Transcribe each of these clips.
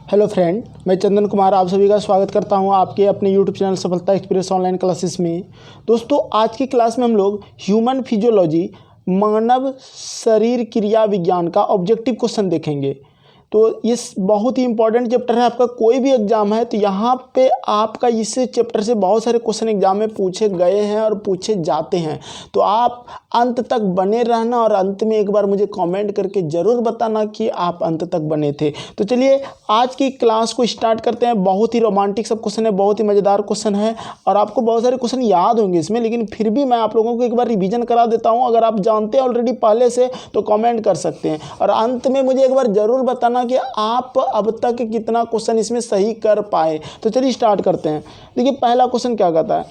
Hello friend, मैं चंदन कुमार आप सभी का स्वागत करता हूं आपके अपने यूट्यूब चैनल सफलता एक्सप्रेस ऑनलाइन क्लासेस में। दोस्तों, आज की क्लास में हम लोग ह्यूमन फिजियोलॉजी मानव शरीर क्रिया विज्ञान का ऑब्जेक्टिव क्वेश्चन देखेंगे। तो ये बहुत ही इंपॉर्टेंट चैप्टर है। आपका कोई भी एग्जाम है तो यहाँ पे आपका इस चैप्टर से बहुत सारे क्वेश्चन एग्जाम में पूछे गए हैं और पूछे जाते हैं। तो आप अंत तक बने रहना और अंत में एक बार मुझे कमेंट करके ज़रूर बताना कि आप अंत तक बने थे। तो चलिए आज की क्लास को स्टार्ट करते हैं। बहुत ही रोमांटिक सब क्वेश्चन है, बहुत ही मज़ेदार क्वेश्चन है और आपको बहुत सारे क्वेश्चन याद होंगे इसमें, लेकिन फिर भी मैं आप लोगों को एक बार रिवीजन करा देता हूँ। अगर आप जानते हैं ऑलरेडी पहले से तो कमेंट कर सकते हैं और अंत में मुझे एक बार ज़रूर बताना कि आप अब तक कितना क्वेश्चन इसमें सही कर पाए। तो चलिए स्टार्ट करते हैं। देखिए पहला क्वेश्चन क्या कहता है,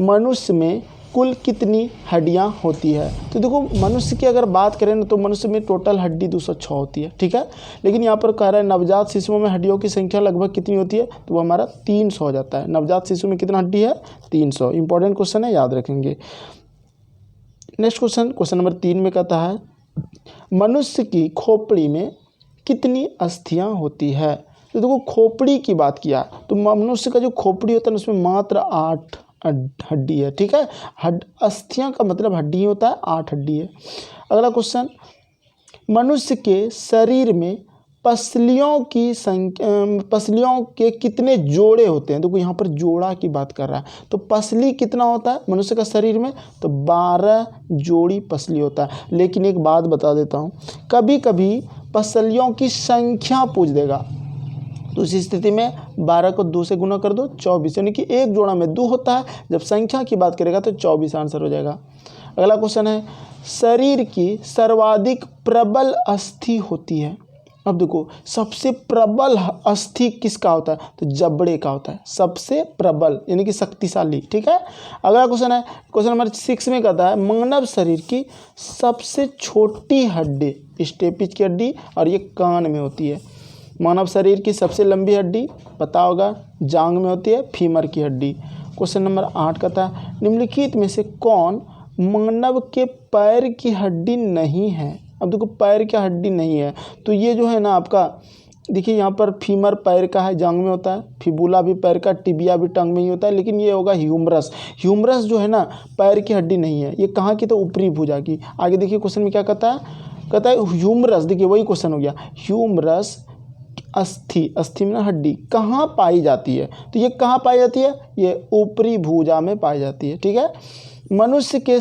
मनुष्य में कुल कितनी हड्डियां होती है। तो देखो मनुष्य की अगर बात करें ना तो मनुष्य में टोटल हड्डी 206 होती है, ठीक है। लेकिन यहाँ पर कह रहा है नवजात शिशुओं में हड्डियों की संख्या लगभग कितनी होती है, तो वो हमारा 300 हो जाता है। नवजात शिशु में कितना हड्डी है, 300। इंपॉर्टेंट क्वेश्चन है, याद रखेंगे। नेक्स्ट क्वेश्चन नंबर 3 में कहता है मनुष्य की खोपड़ी में कितनी अस्थियां होती है। तो देखो खोपड़ी की बात किया तो मनुष्य का जो खोपड़ी होता है उसमें मात्र 8 हड्डी है, ठीक है। अस्थियां का मतलब हड्डी होता है, 8 हड्डी है। अगला क्वेश्चन, मनुष्य के शरीर में पसलियों के कितने जोड़े होते हैं। देखो यहाँ पर जोड़ा की बात कर रहा है, तो पसली कितना होता है मनुष्य का शरीर में, तो 12 जोड़ी पसली होता है। लेकिन एक बात बता देता हूँ, कभी कभी पसलियों की संख्या पूछ देगा तो इस स्थिति में 12 को 2 से गुना कर दो, 24, यानी कि एक जोड़ा में 2 होता है। जब संख्या की बात करेगा तो 24 आंसर हो जाएगा। अगला क्वेश्चन है, शरीर की सर्वाधिक प्रबल अस्थि होती है। अब देखो सबसे प्रबल अस्थि किसका होता है, तो जबड़े का होता है, सबसे प्रबल यानी कि शक्तिशाली, ठीक है। अगला क्वेश्चन है, क्वेश्चन नंबर 6 में कहता है मानव शरीर की सबसे छोटी हड्डी स्टेपिज की हड्डी और ये कान में होती है। मानव शरीर की सबसे लंबी हड्डी पता होगा जांग में होती है, फीमर की हड्डी। क्वेश्चन नंबर 8 कहता है निम्नलिखित में से कौन मानव के पैर की हड्डी नहीं है। अब देखो पैर की हड्डी नहीं है तो ये जो है ना आपका, देखिए यहाँ पर फीमर पैर का है, जांग में होता है, फिबुला भी पैर का, टिबिया भी टंग में ही होता है, लेकिन ये होगा ह्यूमरस। ह्यूमरस जो है ना पैर की हड्डी नहीं है, ये कहाँ की, तो ऊपरी भुजा की। आगे देखिए क्वेश्चन में क्या कहता है ह्यूमरस, देखिए वही क्वेश्चन हो गया, ह्यूमरस अस्थि में हड्डी कहाँ पाई जाती है, तो ये कहाँ पाई जाती है, ये ऊपरी भुजा में पाई जाती है, ठीक है। मनुष्य के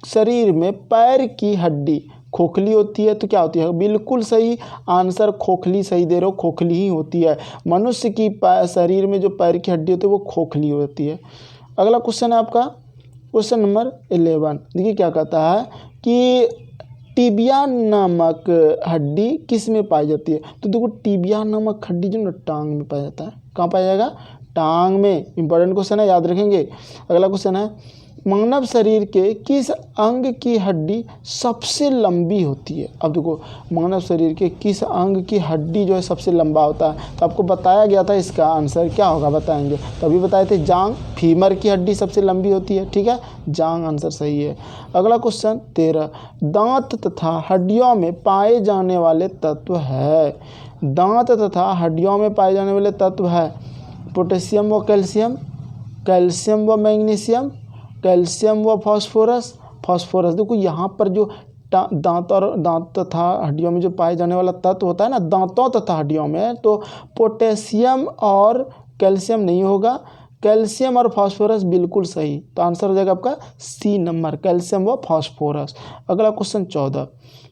शरीर में पैर की हड्डी खोखली होती है, तो क्या होती है, बिल्कुल सही आंसर, खोखली सही दे रहे हो, खोखली ही होती है। मनुष्य की शरीर में जो पैर की हड्डी होती है वो खोखली होती है। अगला क्वेश्चन है आपका क्वेश्चन नंबर 11। देखिए क्या कहता है कि टिबिया नामक हड्डी किस में पाई जाती है। तो देखो टिबिया नामक हड्डी जो ना टांग में पाया जाता है, कहाँ पाया जाएगा, टांग में। इंपॉर्टेंट क्वेश्चन है, याद रखेंगे। अगला क्वेश्चन है मानव शरीर के किस अंग की हड्डी सबसे लंबी होती है। अब देखो मानव शरीर के किस अंग की हड्डी जो है सबसे लंबा होता है, तो आपको बताया गया था, इसका आंसर क्या होगा बताएंगे, तभी बताए थे जांग, फीमर की हड्डी सबसे लंबी होती है, ठीक है, जांग आंसर सही है। अगला क्वेश्चन 13, दांत तथा हड्डियों में पाए जाने वाले तत्व है। दांत तथा हड्डियों में पाए जाने वाले तत्व है पोटेशियम व कैल्शियम, कैल्शियम व मैग्नीशियम, कैल्शियम व फास्फोरस। देखो यहाँ पर जो दांत तथा हड्डियों में जो पाए जाने वाला तत्व होता है ना, दांतों तथा हड्डियों में, तो पोटेशियम और कैल्शियम नहीं होगा, कैल्शियम और फास्फोरस बिल्कुल सही। तो आंसर हो जाएगा आपका सी नंबर, कैल्शियम व फास्फोरस। अगला क्वेश्चन 14,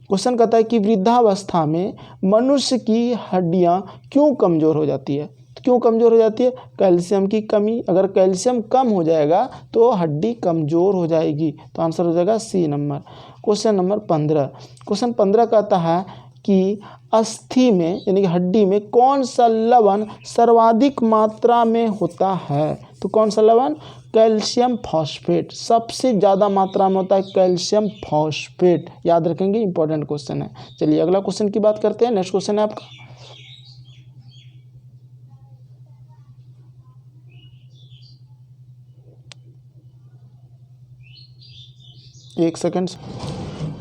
क्वेश्चन कहता है कि वृद्धावस्था में मनुष्य की हड्डियाँ क्यों कमज़ोर हो जाती है। क्यों कमज़ोर हो जाती है, कैल्शियम की कमी। अगर कैल्शियम कम हो जाएगा तो हड्डी कमज़ोर हो जाएगी, तो आंसर हो जाएगा C number. Question number 15, question 15 कहता है कि अस्थि में यानी कि हड्डी में कौन सा लवण सर्वाधिक मात्रा में होता है। तो कौन सा लवण, कैल्शियम फॉस्फेट, सबसे ज़्यादा मात्रा में होता है कैल्शियम फॉस्फेट, याद रखेंगे, इंपॉर्टेंट क्वेश्चन है। चलिए अगला क्वेश्चन की बात करते हैं। नेक्स्ट क्वेश्चन है आपका एक सेकंड।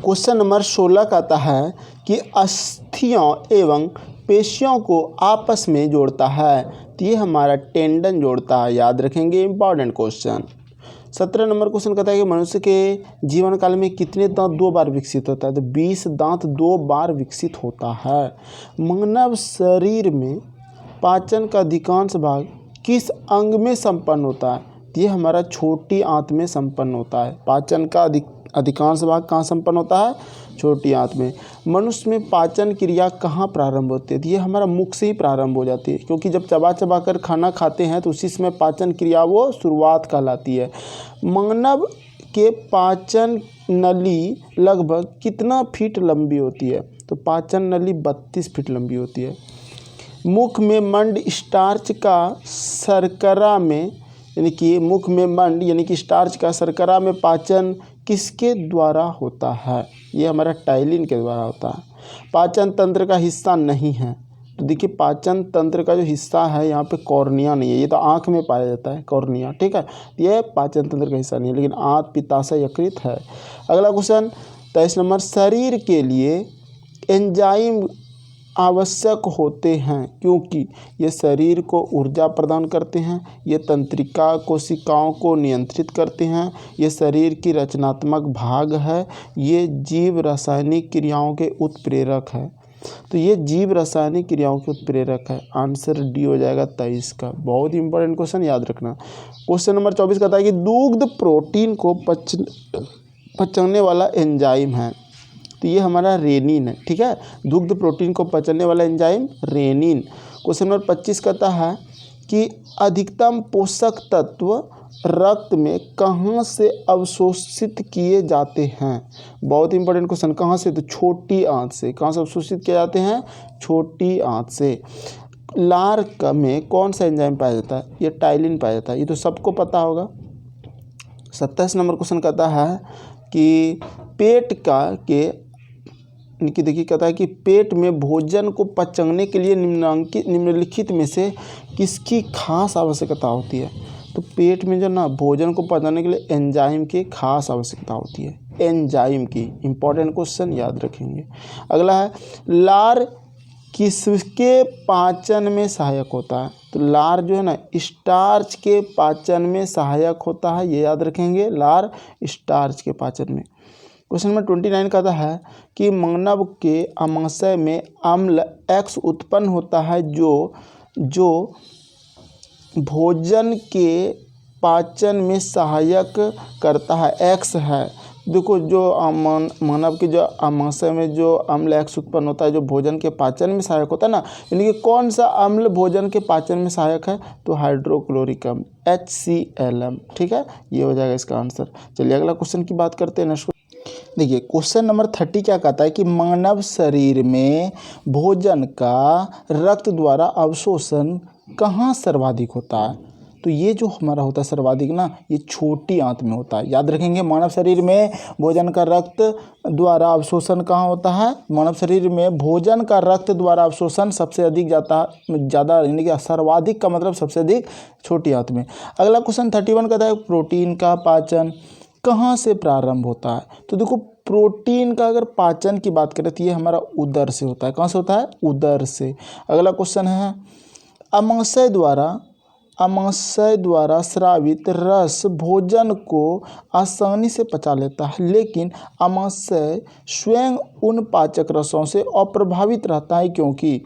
क्वेश्चन नंबर 16 कहता है कि अस्थियों एवं पेशियों को आपस में जोड़ता है? तो ये हमारा टेंडन जोड़ता है, याद रखेंगे, इंपॉर्टेंट क्वेश्चन। 17 नंबर क्वेश्चन कहता है कि मनुष्य के जीवन काल में कितने दांत 2 बार विकसित होता है? तो 20 दांत 2 बार विकसित होता है। मानव शरीर में पाचन का अधिकांश भाग किस अंग में संपन्न होता है? तो ये हमारा छोटी आंत में संपन्न होता है। पाचन का अधिकांश भाग कहाँ संपन्न होता है? छोटी आंत में। मनुष्य में पाचन क्रिया कहाँ प्रारंभ होती है? तो ये हमारा मुख से ही प्रारंभ हो जाती है, क्योंकि जब चबा चबा कर खाना खाते हैं तो उसी समय पाचन क्रिया वो शुरुआत कहलाती है। मानव के पाचन नली लगभग कितना फीट लंबी होती है? तो पाचन नली 32 फीट लंबी होती है। मुख में मंड स्टार्च का शर्करा में मुख में मंड यानी कि स्टार्च का शर्करा में पाचन किसके द्वारा होता है? ये हमारा टाइलिन के द्वारा होता है। पाचन तंत्र का हिस्सा नहीं है। तो देखिए, पाचन तंत्र का जो हिस्सा है यहाँ पे कॉर्निया नहीं है, ये तो आँख में पाया जाता है कॉर्निया, ठीक है। ये पाचन तंत्र का हिस्सा नहीं है, लेकिन आंत पित्ताशय यकृत है। अगला क्वेश्चन 23 नंबर, शरीर के लिए एंजाइम आवश्यक होते हैं क्योंकि ये शरीर को ऊर्जा प्रदान करते हैं, ये तंत्रिका कोशिकाओं को नियंत्रित करते हैं, ये शरीर की रचनात्मक भाग है, ये जीव रासायनिक क्रियाओं के उत्प्रेरक है। तो ये जीव रासायनिक क्रियाओं के उत्प्रेरक है। आंसर डी हो जाएगा 23 का। बहुत ही इंपॉर्टेंट क्वेश्चन, याद रखना। क्वेश्चन नंबर 24 कहता है कि दुग्ध प्रोटीन को पचने वाला एंजाइम है। तो ये हमारा रेनिन है, ठीक है। दुग्ध प्रोटीन को पचने वाला एंजाइम रेनिन। क्वेश्चन नंबर 25 कहता है कि अधिकतम पोषक तत्व रक्त में कहाँ से अवशोषित किए जाते हैं? बहुत इंपॉर्टेंट क्वेश्चन। कहाँ से? तो छोटी आंत से। कहाँ से अवशोषित किए जाते हैं? छोटी आंत से। लार में कौन सा एंजाइम पाया जाता है? ये टाइलिन पाया जाता है, ये तो सबको पता होगा। 27 नंबर क्वेश्चन कहता है कि पेट का के देखिए, कहता है कि पेट में भोजन को पचने के लिए निम्नलिखित में से किसकी खास आवश्यकता होती है? तो पेट में जो ना भोजन को पचाने के लिए एंजाइम की खास आवश्यकता होती है, एंजाइम की। इंपॉर्टेंट क्वेश्चन, याद रखेंगे। अगला है, लार किसके पाचन में सहायक होता है? तो लार जो है ना स्टार्च के पाचन में सहायक होता है, ये याद रखेंगे। लार स्टार्च के पाचन में। क्वेश्चन नंबर 29 कहता है कि मानव के आमाशय में अम्ल X उत्पन्न होता है जो भोजन के पाचन में सहायक करता है। X है, देखो, जो मानव के जो आमाशय में जो अम्ल X उत्पन्न होता है जो भोजन के पाचन में सहायक होता है ना, यानी कि कौन सा अम्ल भोजन के पाचन में सहायक है? तो हाइड्रोक्लोरिक अम्ल HCl, ठीक है। ये हो जाएगा इसका आंसर। चलिए अगला क्वेश्चन की बात करते हैं। नेक्स्ट देखिए, क्वेश्चन नंबर 30 क्या कहता है कि मानव शरीर में भोजन का रक्त द्वारा अवशोषण कहाँ सर्वाधिक होता है? तो ये जो हमारा होता है सर्वाधिक ना, ये छोटी आंत में होता है। याद रखेंगे, मानव शरीर में भोजन का रक्त द्वारा अवशोषण कहाँ होता है? मानव शरीर में भोजन का रक्त द्वारा अवशोषण सबसे अधिक ज़्यादा यानी कि सर्वाधिक का मतलब सबसे अधिक छोटी आंत में। अगला क्वेश्चन 31 कहता है प्रोटीन का पाचन कहाँ से प्रारंभ होता है? तो देखो, प्रोटीन का अगर पाचन की बात करें तो ये हमारा उदर से होता है। कहाँ से होता है? उदर से। अगला क्वेश्चन है, आमाशय द्वारा स्रावित रस भोजन को आसानी से पचा लेता है, लेकिन आमाशय स्वयं उन पाचक रसों से अप्रभावित रहता है क्योंकि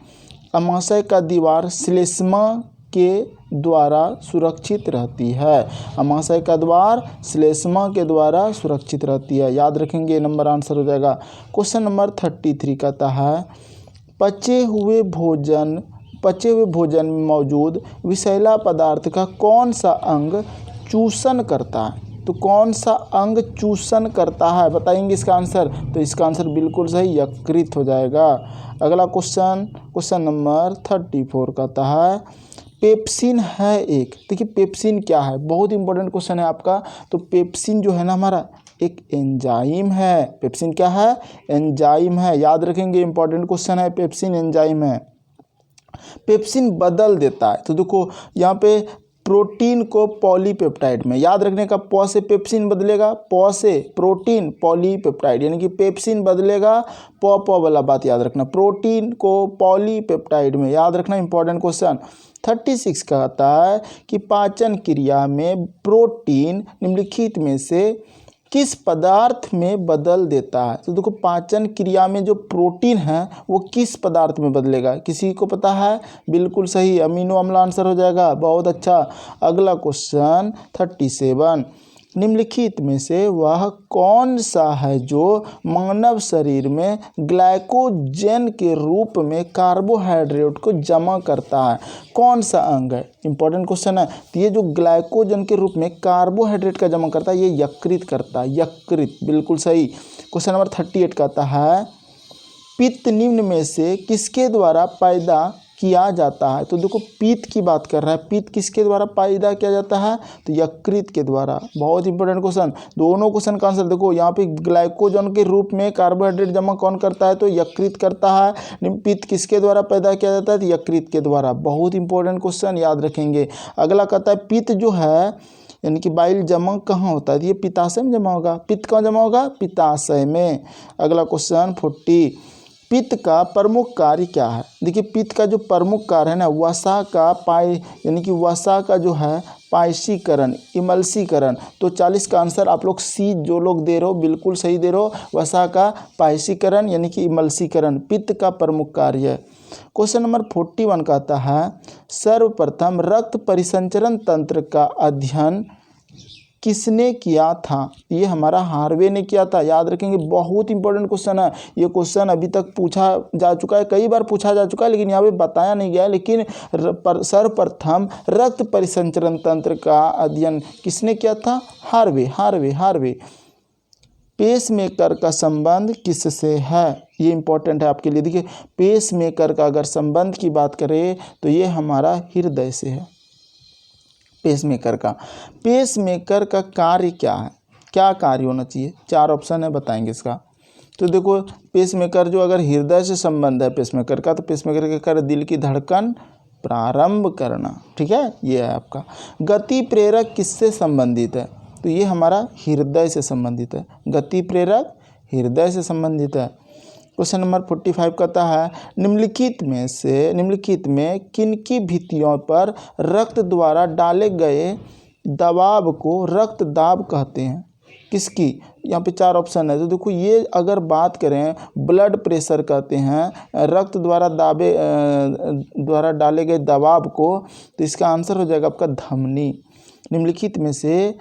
आमाशय का दीवार श्लेष्मा के द्वारा सुरक्षित रहती है। आमाशय का द्वार श्लेष्मा के द्वारा सुरक्षित रहती है, याद रखेंगे। नंबर आंसर हो जाएगा। क्वेश्चन नंबर 33 कहता है पचे हुए भोजन में मौजूद विषैला पदार्थ का कौन सा अंग चूषण करता है? तो कौन सा अंग चूषण करता है, बताएंगे इसका आंसर? तो इसका आंसर बिल्कुल सही, यकृत हो जाएगा। अगला क्वेश्चन नंबर 34 कहता है पेप्सिन है एक। देखिए, पेप्सिन क्या है? बहुत इंपॉर्टेंट क्वेश्चन है आपका। तो पेप्सिन जो है ना हमारा एक एंजाइम है। पेप्सिन क्या है? एंजाइम है, याद रखेंगे। इंपॉर्टेंट क्वेश्चन है, पेप्सिन एंजाइम है। पेप्सिन बदल देता है। तो देखो, यहाँ पे प्रोटीन को पॉलीपेप्टाइड में, याद रखने का, प से पेप्सिन बदलेगा, प से प्रोटीन पॉलीपेप्टाइड, यानी कि पेप्सिन बदलेगा प वाला बात याद रखना, प्रोटीन को पॉलीपेप्टाइड में, याद रखना, इंपॉर्टेंट क्वेश्चन। 36 कहता है कि पाचन क्रिया में प्रोटीन निम्नलिखित में से किस पदार्थ में बदल देता है। तो देखो पाचन क्रिया में जो प्रोटीन है वो किस पदार्थ में बदलेगा, किसी को पता है? बिल्कुल सही, अमीनो अम्ल आंसर हो जाएगा। बहुत अच्छा। अगला क्वेश्चन 37, निम्नलिखित में से वह कौन सा है जो मानव शरीर में ग्लाइकोजन के रूप में कार्बोहाइड्रेट को जमा करता है? कौन सा अंग है? इंपॉर्टेंट क्वेश्चन है। तो ये जो ग्लाइकोजन के रूप में कार्बोहाइड्रेट का जमा करता है ये यकृत करता है, यकृत। बिल्कुल सही। क्वेश्चन नंबर 38 कहता है पित्त निम्न में से किसके द्वारा पैदा किया जाता है? तो देखो पित्त की बात कर रहा है, पित्त किसके द्वारा पैदा किया जाता है? तो यकृत के द्वारा। बहुत इंपॉर्टेंट क्वेश्चन। दोनों क्वेश्चन का आंसर देखो, यहाँ पे ग्लाइकोजन के रूप में कार्बोहाइड्रेट जमा कौन करता है? तो यकृत करता है। पित्त किसके द्वारा पैदा किया जाता है? तो यकृत के द्वारा। बहुत इंपॉर्टेंट क्वेश्चन, याद रखेंगे। अगला कहता है पित्त जो है यानी कि बाइल जमा कहाँ होता है? ये पित्ताशय में जमा होगा। पित्त कहाँ जमा होगा? पित्ताशय में। अगला क्वेश्चन 40, पित्त का प्रमुख कार्य क्या है? देखिए पित्त का जो प्रमुख कार्य है ना, वसा का यानी कि वसा का जो है पायसीकरण, इमल्सीकरण। तो 40 का आंसर आप लोग सी जो लोग दे रहे हो बिल्कुल सही दे रहे हो। वसा का पायसीकरण यानी कि इमल्सीकरण पित्त का प्रमुख कार्य है। क्वेश्चन नंबर 41 कहता है सर्वप्रथम रक्त परिसंचरण तंत्र का अध्ययन किसने किया था? ये हमारा हार्वे ने किया था, याद रखेंगे। बहुत इंपॉर्टेंट क्वेश्चन है। ये क्वेश्चन अभी तक पूछा जा चुका है, कई बार पूछा जा चुका है, लेकिन यहाँ पे बताया नहीं गया है। लेकिन सर्वप्रथम रक्त परिसंचरण तंत्र का अध्ययन किसने किया था? हार्वे। पेसमेकर का संबंध किससे है? ये इंपॉर्टेंट है आपके लिए। देखिए पेसमेकर का अगर संबंध की बात करें तो ये हमारा हृदय से है। पेसमेकर का कार्य क्या है? क्या कार्य होना चाहिए? 4 ऑप्शन है, बताएंगे इसका। तो देखो पेसमेकर जो अगर हृदय से संबंध है पेसमेकर का, तो पेसमेकर का कार्य दिल की धड़कन प्रारंभ करना। ठीक है, ये है आपका। गति प्रेरक किससे संबंधित है? तो ये हमारा हृदय से संबंधित है। गति प्रेरक हृदय से संबंधित है। क्वेश्चन नंबर 45 कहता है निम्नलिखित में किनकी भित्तियों पर रक्त द्वारा डाले गए दबाव को रक्त दाब कहते हैं? किसकी? यहाँ पे 4 ऑप्शन है। तो देखो ये अगर बात करें ब्लड प्रेशर कहते हैं रक्त द्वारा डाले गए दबाव को, तो इसका आंसर हो जाएगा आपका धमनी। निम्नलिखित में से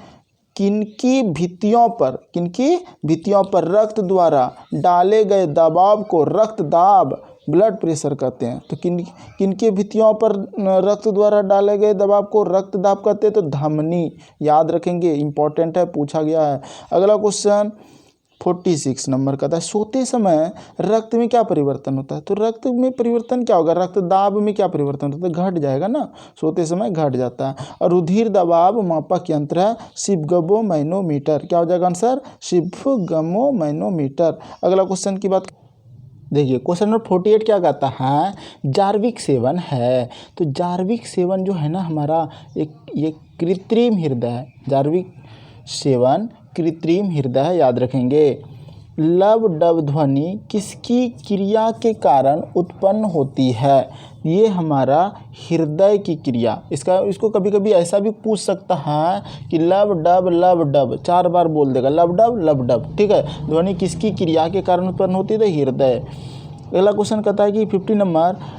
किनकी भित्तियों पर रक्त द्वारा डाले गए दबाव को रक्त दाब ब्लड प्रेशर कहते हैं? तो किनके भित्तियों पर रक्त द्वारा डाले गए दबाव को रक्त दाब कहते हैं? तो धमनी। याद रखेंगे, इंपॉर्टेंट है, पूछा गया है। अगला क्वेश्चन 46 नंबर का था सोते समय रक्त में क्या परिवर्तन होता है? तो रक्त में परिवर्तन क्या होगा? रक्त दाब में क्या परिवर्तन होता है? घट जाएगा ना, सोते समय घट जाता है। और रुधिर दबाव मापक यंत्र है स्फिग्मोमैनोमीटर। क्या हो जाएगा आंसर? स्फिग्मोमैनोमीटर। अगला क्वेश्चन की बात देखिए, क्वेश्चन नंबर 48 क्या कहता है? जार्विक सेवन है। तो जार्विक सेवन जो है ना हमारा ये कृत्रिम हृदय है। जार्विक सेवन कृत्रिम हृदय है, याद रखेंगे। लब डब ध्वनि किसकी क्रिया के कारण उत्पन्न होती है? ये हमारा हृदय की क्रिया। इसको कभी कभी ऐसा भी पूछ सकता है कि लब डब 4 बार बोल देगा, लब डब। ठीक है, ध्वनि किसकी क्रिया के कारण उत्पन्न होती है? तो हृदय। अगला क्वेश्चन कहता है कि 50 नंबर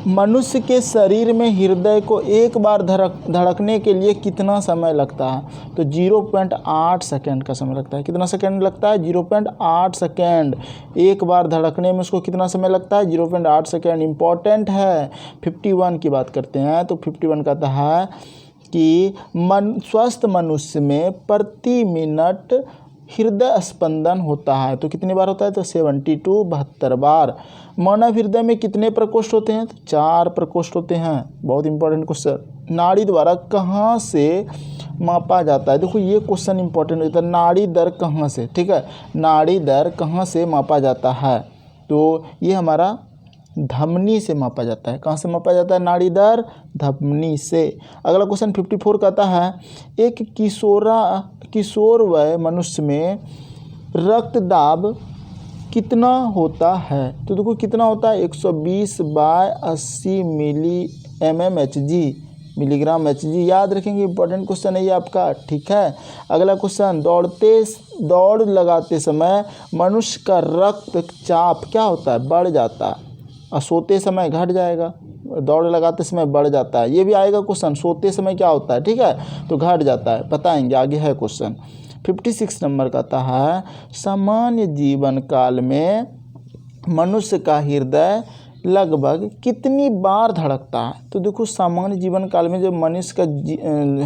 मनुष्य के शरीर में हृदय को एक बार धड़कने के लिए कितना समय लगता है? तो 0.8 सेकेंड का समय लगता है। कितना सेकेंड लगता है? 0.8 सेकेंड। एक बार धड़कने में उसको कितना समय लगता है? 0.8 सेकेंड। इम्पॉर्टेंट है। 51 की बात करते हैं तो 51 कहता है कि स्वस्थ मनुष्य में प्रति मिनट हृदय स्पंदन होता है। तो कितनी बार होता है? तो 72 बार। मानव हृदय में कितने प्रकोष्ठ होते हैं? तो 4 प्रकोष्ठ होते हैं। बहुत इंपॉर्टेंट क्वेश्चन। नाड़ी द्वारा कहाँ से मापा जाता है? देखो ये क्वेश्चन इंपॉर्टेंट होता है। नाड़ी दर कहाँ से? ठीक है, नाड़ी दर कहाँ से मापा जाता है? तो ये हमारा धमनी से मापा जाता है। कहाँ से मापा जाता है? नाड़ी दर धमनी से। अगला क्वेश्चन 54 कहता है एक किशोर वय मनुष्य में रक्त दाब कितना होता है? तो देखो कितना होता है, 120/80 मिलीग्राम HG। याद रखेंगे, इंपॉर्टेंट क्वेश्चन है ये आपका, ठीक है। अगला क्वेश्चन, दौड़ लगाते समय मनुष्य का रक्तचाप क्या होता है? बढ़ जाता है, और सोते समय घट जाएगा। दौड़ लगाते समय बढ़ जाता है, ये भी आएगा क्वेश्चन। सोते समय क्या होता है? ठीक है, तो घट जाता है, बताएंगे, आगे है क्वेश्चन। 56 नंबर कहता है सामान्य जीवन काल में मनुष्य का हृदय लगभग कितनी बार धड़कता है? तो देखो सामान्य जीवन काल में जो मनुष्य का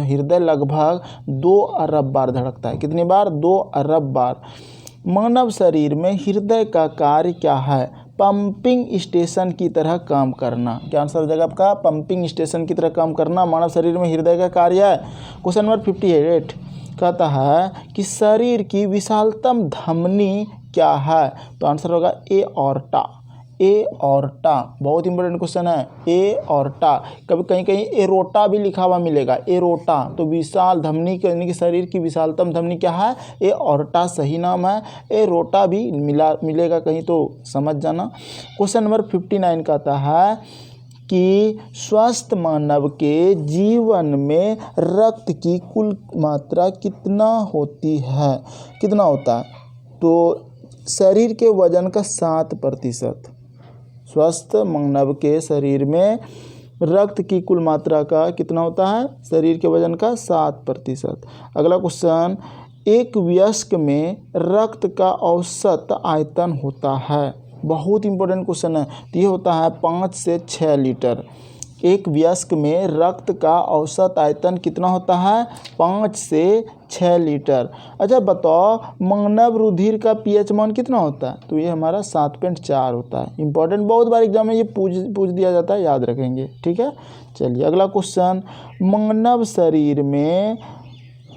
हृदय लगभग 2 अरब बार धड़कता है। कितनी बार? 2 अरब बार। मानव शरीर में हृदय का कार्य क्या है? पंपिंग स्टेशन की तरह काम करना। क्या आंसर हो जाएगा आपका? पंपिंग स्टेशन की तरह काम करना मानव शरीर में हृदय का कार्य है। क्वेश्चन नंबर 58 कहता है कि शरीर की विशालतम धमनी क्या है? तो आंसर होगा एओर्टा। एओर्टा बहुत इंपॉर्टेंट क्वेश्चन है। एओर्टा, कभी कहीं कहीं एरोटा भी लिखा हुआ मिलेगा, एरोटा। तो विशाल धमनी यानी कि शरीर की विशालतम धमनी क्या है? एओर्टा सही नाम है। एरोटा भी मिलेगा कहीं, तो समझ जाना। क्वेश्चन नंबर 59 कहता है कि स्वस्थ मानव के जीवन में रक्त की कुल मात्रा कितना होती है? कितना होता है? तो शरीर के वजन का 7%। स्वस्थ मानव के शरीर में रक्त की कुल मात्रा का कितना होता है? शरीर के वजन का 7%। अगला क्वेश्चन, एक वयस्क में रक्त का औसत आयतन होता है। बहुत इंपॉर्टेंट क्वेश्चन है। तो ये होता है 5 से 6 लीटर। एक वयस्क में रक्त का औसत आयतन कितना होता है? 5 से 6 लीटर। अच्छा बताओ, मानव रुधिर का pH मान कितना होता है? तो ये हमारा 7.4 होता है। इंपॉर्टेंट, बहुत बार एग्जाम में ये पूछ दिया जाता है, याद रखेंगे, ठीक है। चलिए अगला क्वेश्चन, मानव शरीर में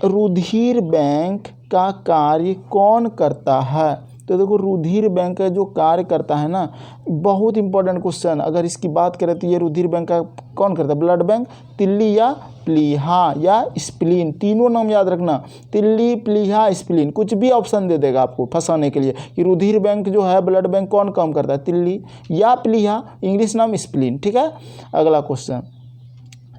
रुधिर बैंक का कार्य कौन करता है? तो देखो रुधिर बैंक का जो कार्य करता है ना, बहुत इंपॉर्टेंट क्वेश्चन। अगर इसकी बात करें तो ये रुधिर बैंक का कौन करता है? ब्लड बैंक, तिल्ली या प्लीहा या स्प्लीन, तीनों नाम याद रखना। तिल्ली, प्लीहा, स्प्लीन, कुछ भी ऑप्शन दे देगा आपको फंसाने के लिए कि रुधिर बैंक जो है, ब्लड बैंक कौन काम करता है? तिल्ली या प्लीहा, इंग्लिश नाम स्प्लीन, ठीक है। अगला क्वेश्चन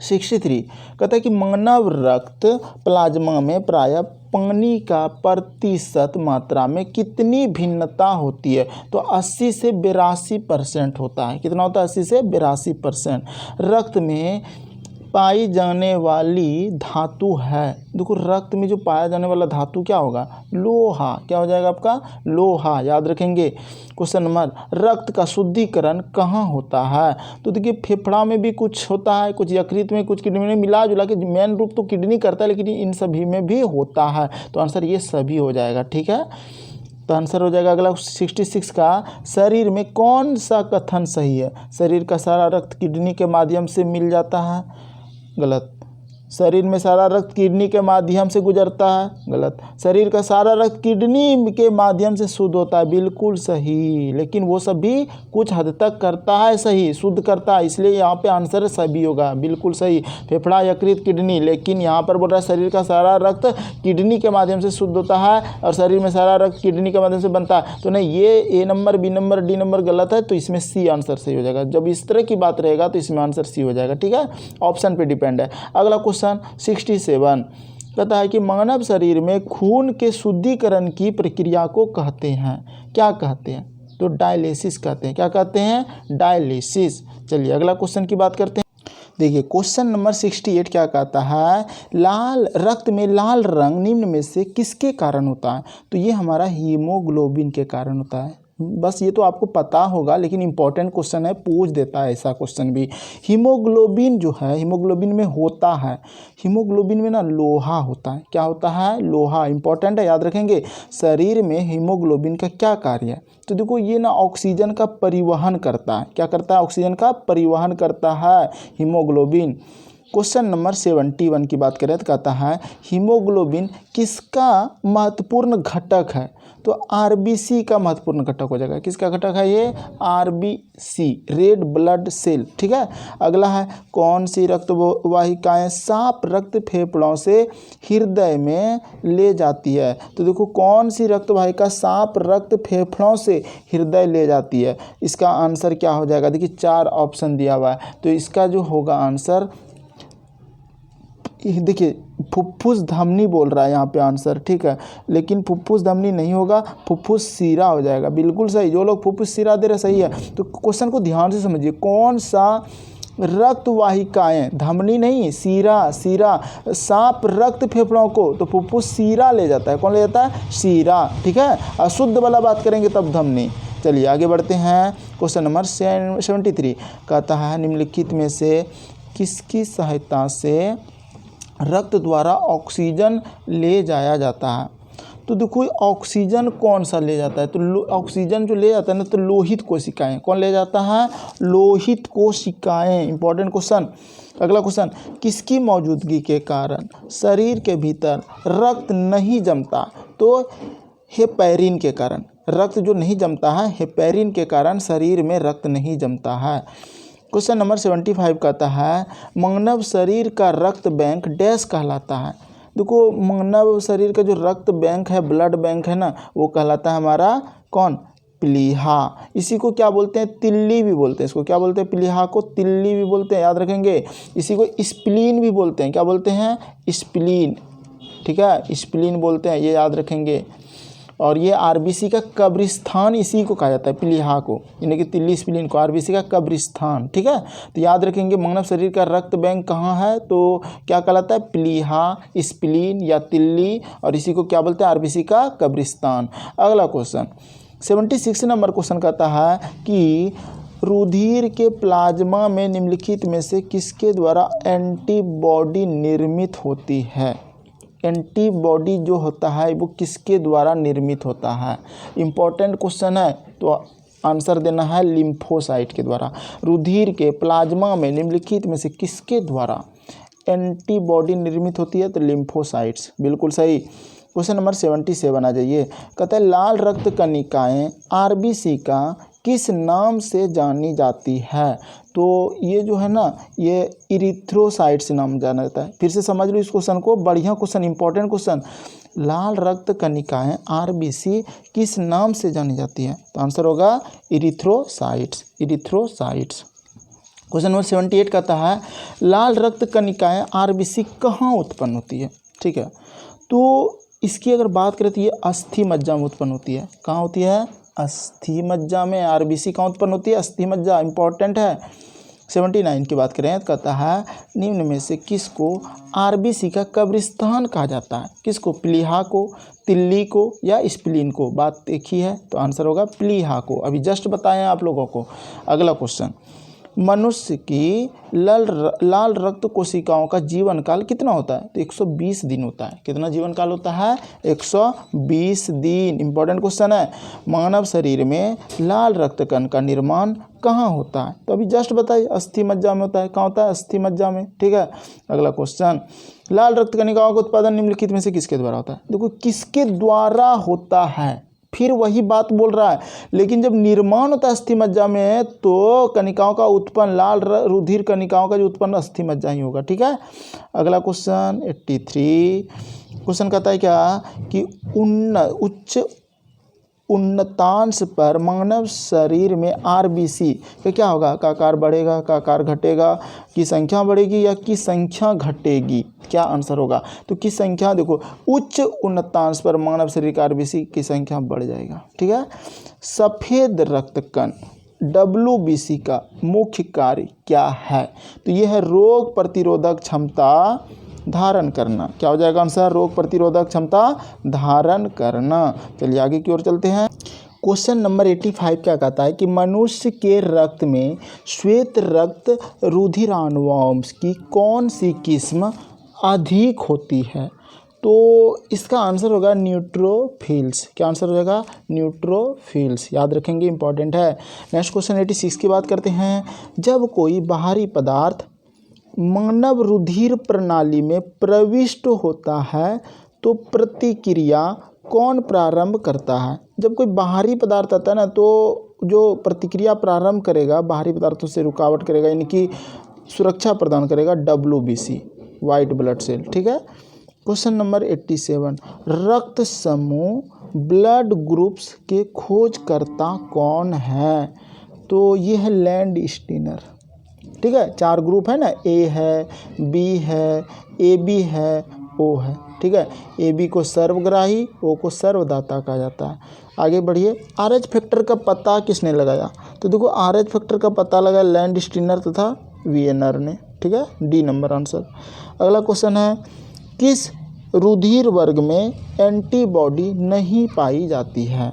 63 कहता है कि मानव रक्त प्लाज्मा में प्रायः पानी का प्रतिशत मात्रा में कितनी भिन्नता होती है? तो 80 से 82% होता है। कितना होता है? 80 से 82%। रक्त में पाई जाने वाली धातु है। देखो रक्त में जो पाया जाने वाला धातु क्या होगा? लोहा। क्या हो जाएगा आपका? लोहा, याद रखेंगे। क्वेश्चन नंबर, रक्त का शुद्धिकरण कहाँ होता है? तो देखिए फेफड़ा में भी कुछ होता है, कुछ यकृत में, कुछ किडनी में, मिला जुला के मेन रूप तो किडनी करता है, लेकिन इन सभी में भी होता है। तो आंसर ये सभी हो जाएगा, ठीक है। तो आंसर हो जाएगा अगला 66 का, शरीर में कौन सा कथन सही है? शरीर का सारा रक्त किडनी के माध्यम से मिल जाता है, गलत। शरीर में सारा रक्त किडनी के माध्यम से गुजरता है, गलत। शरीर का सारा रक्त किडनी के माध्यम से शुद्ध होता है, बिल्कुल सही। लेकिन वो सभी कुछ हद तक करता है सही, शुद्ध करता है, इसलिए यहाँ पे आंसर सभी होगा, बिल्कुल सही। फेफड़ा, यकृत, किडनी, लेकिन यहाँ पर बोल रहा है शरीर का सारा रक्त किडनी के माध्यम से शुद्ध होता है और शरीर में सारा रक्त किडनी के माध्यम से बनता है। तो नहीं, ये A number, B number, D number गलत है, तो इसमें सी आंसर सही हो जाएगा। जब इस तरह की बात रहेगा तो इसमें आंसर सी हो जाएगा, ठीक है। ऑप्शन पे डिपेंड है। अगला क्वेश्चन 67 कहता है कि मानव शरीर में खून के शुद्धिकरण की प्रक्रिया को कहते हैं, क्या कहते हैं? तो डायलिसिस कहते हैं। क्या कहते हैं? डायलिसिस। चलिए अगला क्वेश्चन की बात करते हैं। देखिए क्वेश्चन नंबर 68 क्या कहता है, लाल रक्त में लाल रंग निम्न में से किसके कारण होता है? तो ये हमारा हीमोग्लोबिन के कारण होता है। बस ये तो आपको पता होगा, लेकिन इंपॉर्टेंट क्वेश्चन है, पूछ देता है ऐसा क्वेश्चन भी। हीमोग्लोबिन जो है, हीमोग्लोबिन में होता है, हीमोग्लोबिन में ना लोहा होता है। क्या होता है? लोहा। इंपॉर्टेंट है, याद रखेंगे। शरीर में हीमोग्लोबिन का क्या कार्य है? तो देखो ये ना ऑक्सीजन का परिवहन करता है। क्या करता है? ऑक्सीजन का परिवहन करता है हीमोग्लोबिन। क्वेश्चन नंबर 71 की बात करें तो कहता है हीमोग्लोबिन किसका महत्वपूर्ण घटक है? तो आरबीसी का महत्वपूर्ण घटक हो जाएगा। किसका घटक है ये? RBC, red blood cell. ठीक है, अगला है कौन सी रक्त वाहिकाएं साफ रक्त फेफड़ों से हृदय में ले जाती है? तो देखो कौन सी रक्त वाहिका साफ रक्त फेफड़ों से हृदय ले जाती है, इसका आंसर क्या हो जाएगा? देखिए 4 ऑप्शन दिया हुआ है, तो इसका जो होगा आंसर, देखिए फुफ्फुस धमनी बोल रहा है यहाँ पे आंसर, ठीक है, लेकिन फुफ्फुस धमनी नहीं होगा, फुफ्फुस सीरा हो जाएगा। बिल्कुल सही, जो लोग फुफ्फुस सीरा दे रहे सही है। तो क्वेश्चन को ध्यान से समझिए, कौन सा रक्त वाहिकाएं, धमनी नहीं सीरा, सीरा साफ रक्त फेफड़ों को तो फुफ्फुस सीरा ले जाता है। कौन ले जाता है? सीरा। ठीक है, अशुद्ध वाला बात करेंगे तब धमनी। चलिए आगे बढ़ते हैं। क्वेश्चन नंबर 73 कहता है निम्नलिखित में से किसकी सहायता से रक्त द्वारा ऑक्सीजन ले जाया जाता है? तो देखो ऑक्सीजन कौन सा ले जाता है? तो ऑक्सीजन जो ले जाता है ना, तो लोहित कोशिकाएं। कौन ले जाता है? लोहित कोशिकाएं। Important question. अगला क्वेश्चन, किसकी मौजूदगी के कारण शरीर के भीतर रक्त नहीं जमता? तो हेपैरिन के कारण रक्त जो नहीं जमता है, हेपैरिन के कारण शरीर में रक्त नहीं जमता है। क्वेश्चन नंबर 75 कहता है मानव शरीर का रक्त बैंक डैश कहलाता है? देखो मानव शरीर का जो रक्त बैंक है, ब्लड बैंक है ना, वो कहलाता है हमारा कौन? प्लीहा। इसी को क्या बोलते हैं? तिल्ली भी बोलते हैं। इसको क्या बोलते हैं? प्लीहा को तिल्ली भी बोलते हैं, याद रखेंगे। इसी को स्प्लीन भी बोलते हैं। क्या बोलते हैं? स्प्लीन। ठीक है, स्प्लीन बोलते हैं, ये याद रखेंगे। और ये आरबीसी का कब्रिस्तान इसी को कहा जाता है, प्लीहा को, यानी कि तिल्ली स्प्लीन को आरबीसी का कब्रिस्तान। ठीक है, तो याद रखेंगे मानव शरीर का रक्त बैंक कहाँ है? तो क्या कहलाता है? प्लीहा, स्प्लीन या तिल्ली, और इसी को क्या बोलते हैं? आरबीसी का कब्रिस्तान। अगला क्वेश्चन 76 नंबर क्वेश्चन कहता है कि रुधिर के प्लाज्मा में निम्नलिखित में से किसके द्वारा एंटीबॉडी निर्मित होती है? एंटीबॉडी जो होता है वो किसके द्वारा निर्मित होता है? इंपॉर्टेंट क्वेश्चन है, तो आंसर देना है लिम्फोसाइट के द्वारा। रुधिर के प्लाज्मा में निम्नलिखित में से किसके द्वारा एंटीबॉडी निर्मित होती है? तो लिम्फोसाइट्स। बिल्कुल सही। क्वेश्चन नंबर 77 आ जाइए। कहता है लाल रक्त कणिकाएं आरबीसी का किस नाम से जानी जाती है? तो ये जो है ना, ये इरिथ्रोसाइट से नाम जाना जाता है। फिर से समझ लो इस क्वेश्चन को, बढ़िया क्वेश्चन, इंपॉर्टेंट क्वेश्चन। लाल रक्त कणिकाएं आरबीसी किस नाम से जानी जाती है? तो आंसर होगा इरिथ्रोसाइट्स, इरिथ्रोसाइट्स। क्वेश्चन नंबर 78 कहता है लाल रक्त कणिकाएं आरबीसी कहाँ उत्पन्न होती है? ठीक है, तो इसकी अगर बात करें तो ये अस्थि मज्जा में उत्पन्न होती है। कहाँ होती है? अस्थि मज्जा में। आरबीसी कहाँ उत्पन्न होती है? अस्थि मज्जा। इंपॉर्टेंट है। 79 की बात करें तो कहता है निम्न में से किसको आरबीसी का कब्रिस्तान कहा जाता है? किसको? प्लीहा को, तिल्ली को या स्प्लीन को? बात एक ही है, तो आंसर होगा प्लीहा को। अभी जस्ट बताएं आप लोगों को। अगला क्वेश्चन, मनुष्य की लाल रक्त कोशिकाओं का जीवन काल कितना होता है? तो 120 दिन होता है। कितना जीवन काल होता है? 120 दिन। इंपॉर्टेंट क्वेश्चन है। मानव शरीर में लाल रक्त कण का निर्माण कहाँ होता है? तो अभी जस्ट बताइए, अस्थि मज्जा में होता है। कहाँ होता है? अस्थि मज्जा में। ठीक है, अगला क्वेश्चन, लाल रक्त कणिकाओं का उत्पादन निम्नलिखित में से किसके द्वारा होता है? देखो किसके द्वारा होता है, फिर वही बात बोल रहा है, लेकिन जब निर्माण होता है अस्थि मज्जा में तो कणिकाओं का उत्पन्न, लाल रुधिर कणिकाओं का जो उत्पन्न अस्थि मज्जा ही होगा। ठीक है, अगला क्वेश्चन 83 क्वेश्चन कहता है क्या कि उच्च उन्नतांश पर मानव शरीर में आरबीसी का क्या होगा? का आकार बढ़ेगा, का आकार घटेगा, की संख्या बढ़ेगी या की संख्या घटेगी? क्या आंसर होगा? तो की संख्या, देखो उच्च उन्नतांश पर मानव शरीर का आरबीसी की संख्या बढ़ जाएगा। ठीक है, सफ़ेद रक्त कण WBC का मुख्य कार्य क्या है? तो यह है रोग प्रतिरोधक क्षमता धारण करना। क्या हो जाएगा आंसर? रोग प्रतिरोधक क्षमता धारण करना। चलिए आगे की ओर चलते हैं। क्वेश्चन नंबर 85 क्या कहता है कि मनुष्य के रक्त में श्वेत रक्त रुधिरानुवंश की कौन सी किस्म अधिक होती है? तो इसका आंसर होगा न्यूट्रोफिल्स। क्या आंसर हो जाएगा? न्यूट्रोफिल्स। याद रखेंगे, इंपॉर्टेंट है। नेक्स्ट क्वेश्चन 86 की बात करते हैं। जब कोई बाहरी पदार्थ मानव रुधिर प्रणाली में प्रविष्ट होता है तो प्रतिक्रिया कौन प्रारंभ करता है? जब कोई बाहरी पदार्थ आता है ना, तो जो प्रतिक्रिया प्रारंभ करेगा, बाहरी पदार्थों से रुकावट करेगा, यानी कि सुरक्षा प्रदान करेगा, WBC, वाइट ब्लड सेल। ठीक है। क्वेश्चन नंबर 87, रक्त समूह ब्लड ग्रुप्स के खोजकर्ता कौन है? तो ये है लैंड स्टीनर। ठीक है, 4 ग्रुप है ना, ए है, बी है, AB है, O है। ठीक है, AB को सर्वग्राही, O को सर्वदाता कहा जाता है। आगे बढ़िए, RH फैक्टर का पता किसने लगाया? तो देखो RH फैक्टर का पता लगाया लैंड स्टीनर तथा वीएनर ने। ठीक है, D नंबर आंसर। अगला क्वेश्चन है, किस रुधिर वर्ग में एंटीबॉडी नहीं पाई जाती है?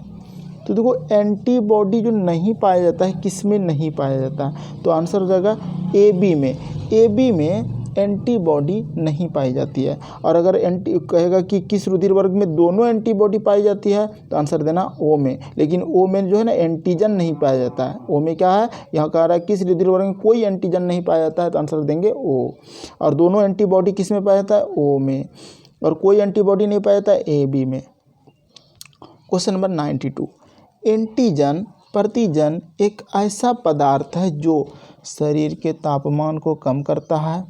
तो देखो एंटीबॉडी जो नहीं पाया जाता है, किस में नहीं पाया जाता है? तो आंसर हो जाएगा AB में। AB में एंटीबॉडी नहीं पाई जाती है। और अगर कहेगा कि किस रुधिर वर्ग में दोनों एंटीबॉडी पाई जाती है, तो आंसर देना O में। लेकिन O में जो है ना, एंटीजन नहीं पाया जाता है। O में क्या है, यहाँ कह रहा है किस रुधिर वर्ग में कोई एंटीजन नहीं पाया जाता है, तो आंसर देंगे O। और दोनों एंटीबॉडी किस में पाया जाता है? O में। और कोई एंटीबॉडी नहीं पाया जाता है AB में। क्वेश्चन नंबर 92, एंटीजन प्रतिजन एक ऐसा पदार्थ है जो शरीर के तापमान को कम करता है,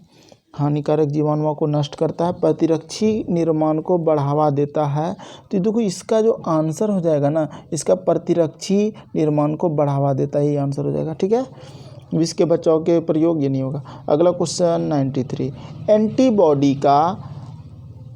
हानिकारक जीवाणुओं को नष्ट करता है, प्रतिरक्षी निर्माण को बढ़ावा देता है। तो देखो इसका जो आंसर हो जाएगा ना, इसका प्रतिरक्षी निर्माण को बढ़ावा देता है, ये आंसर हो जाएगा। ठीक है, विष के बचाव के प्रयोग ये नहीं होगा। अगला क्वेश्चन 93, एंटीबॉडी का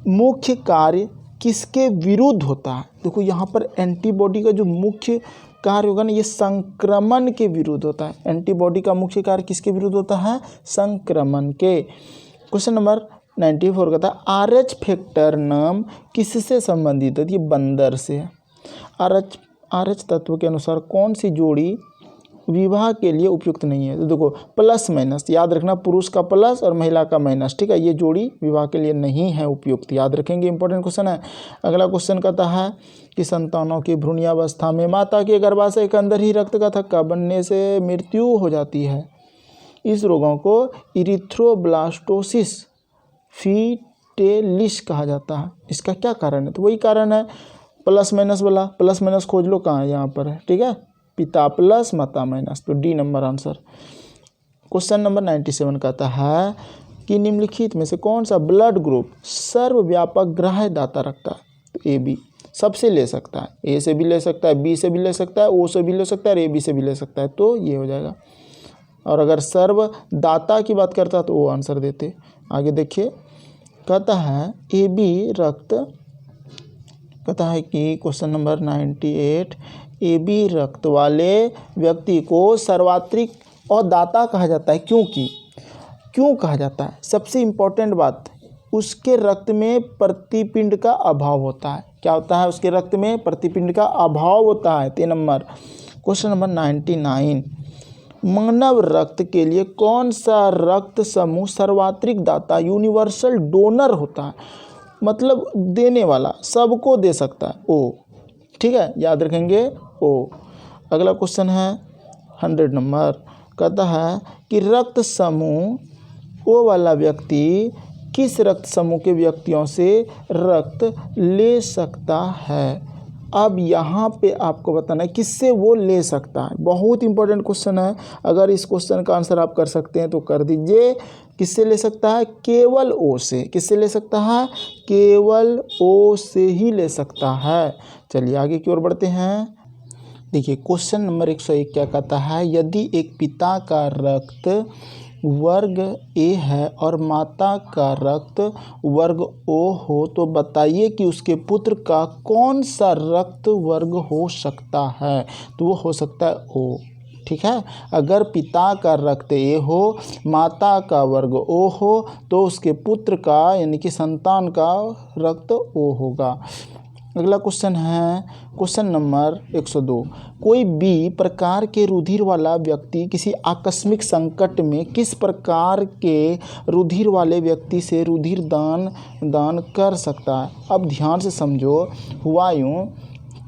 मुख्य कार्य किसके विरुद्ध होता है? देखो यहाँ पर एंटीबॉडी का जो मुख्य कार्य होगा ना, ये संक्रमण के विरुद्ध होता है। एंटीबॉडी का मुख्य कार्य किसके विरुद्ध होता है? संक्रमण के। क्वेश्चन नंबर 94 का था, RH फैक्टर नाम किससे संबंधित है? ये बंदर से है। RH तत्व के अनुसार कौन सी जोड़ी विवाह के लिए उपयुक्त नहीं है? तो देखो प्लस माइनस, याद रखना, पुरुष का प्लस और महिला का माइनस। ठीक है, ये जोड़ी विवाह के लिए नहीं है उपयुक्त, याद रखेंगे, इंपॉर्टेंट क्वेश्चन है। अगला क्वेश्चन कहता है कि संतानों की भ्रूणावस्था में माता के गर्भाशय के अंदर ही रक्त का थक्का बनने से मृत्यु हो जाती है। इस रोगों को इरिथ्रोब्लास्टोसिस फीटेलिस कहा जाता है। इसका क्या कारण है? तो वही कारण है प्लस माइनस वाला। प्लस माइनस खोज लो, कहाँ है? यहाँ पर है। ठीक है, पिता प्लस माता माइनस, तो D number answer. Question number 97 कहता है कि निम्नलिखित में से कौन सा ब्लड ग्रुप सर्वव्यापक ग्राह्यदाता रखता है? तो AB सबसे ले सकता है, A से भी ले सकता है, B से भी ले सकता है, O से भी ले सकता है, और AB से भी ले सकता है, तो ये हो जाएगा। और अगर सर्वदाता की बात करता तो वो आंसर देते। आगे देखिए, कहता है AB रक्त, कहता है कि क्वेश्चन नंबर 98, AB रक्त वाले व्यक्ति को सर्वात्रिक और दाता कहा जाता है। क्यों कहा जाता है? सबसे इम्पोर्टेंट बात, उसके रक्त में प्रतिपिंड का अभाव होता है। क्या होता है? उसके रक्त में प्रतिपिंड का अभाव होता है। 3 नंबर। क्वेश्चन नंबर 99, मानव रक्त के लिए कौन सा रक्त समूह सर्वात्रिक दाता यूनिवर्सल डोनर होता है? मतलब देने वाला, सबको दे सकता है, O। ठीक है, याद रखेंगे, O। अगला क्वेश्चन है 100 नंबर, कहता है कि रक्त समूह O वाला व्यक्ति किस रक्त समूह के व्यक्तियों से रक्त ले सकता है? अब यहाँ पे आपको बताना है किससे वो ले सकता है। बहुत इंपॉर्टेंट क्वेश्चन है। अगर इस क्वेश्चन का आंसर आप कर सकते हैं तो कर दीजिए। किससे ले सकता है? केवल O से। किससे ले सकता है? केवल O से ही ले सकता है। चलिए आगे की ओर बढ़ते हैं। देखिए क्वेश्चन नंबर 101 क्या कहता है, यदि एक पिता का रक्त वर्ग A है और माता का रक्त वर्ग O हो तो बताइए कि उसके पुत्र का कौन सा रक्त वर्ग हो सकता है? तो वो हो सकता है O। ठीक है, अगर पिता का रक्त A हो, माता का वर्ग O हो, तो उसके पुत्र का यानी कि संतान का रक्त O होगा। अगला क्वेश्चन है क्वेश्चन नंबर 102, कोई भी प्रकार के रुधिर वाला व्यक्ति किसी आकस्मिक संकट में किस प्रकार के रुधिर वाले व्यक्ति से रुधिर दान कर सकता है? अब ध्यान से समझो, हुआ यूँ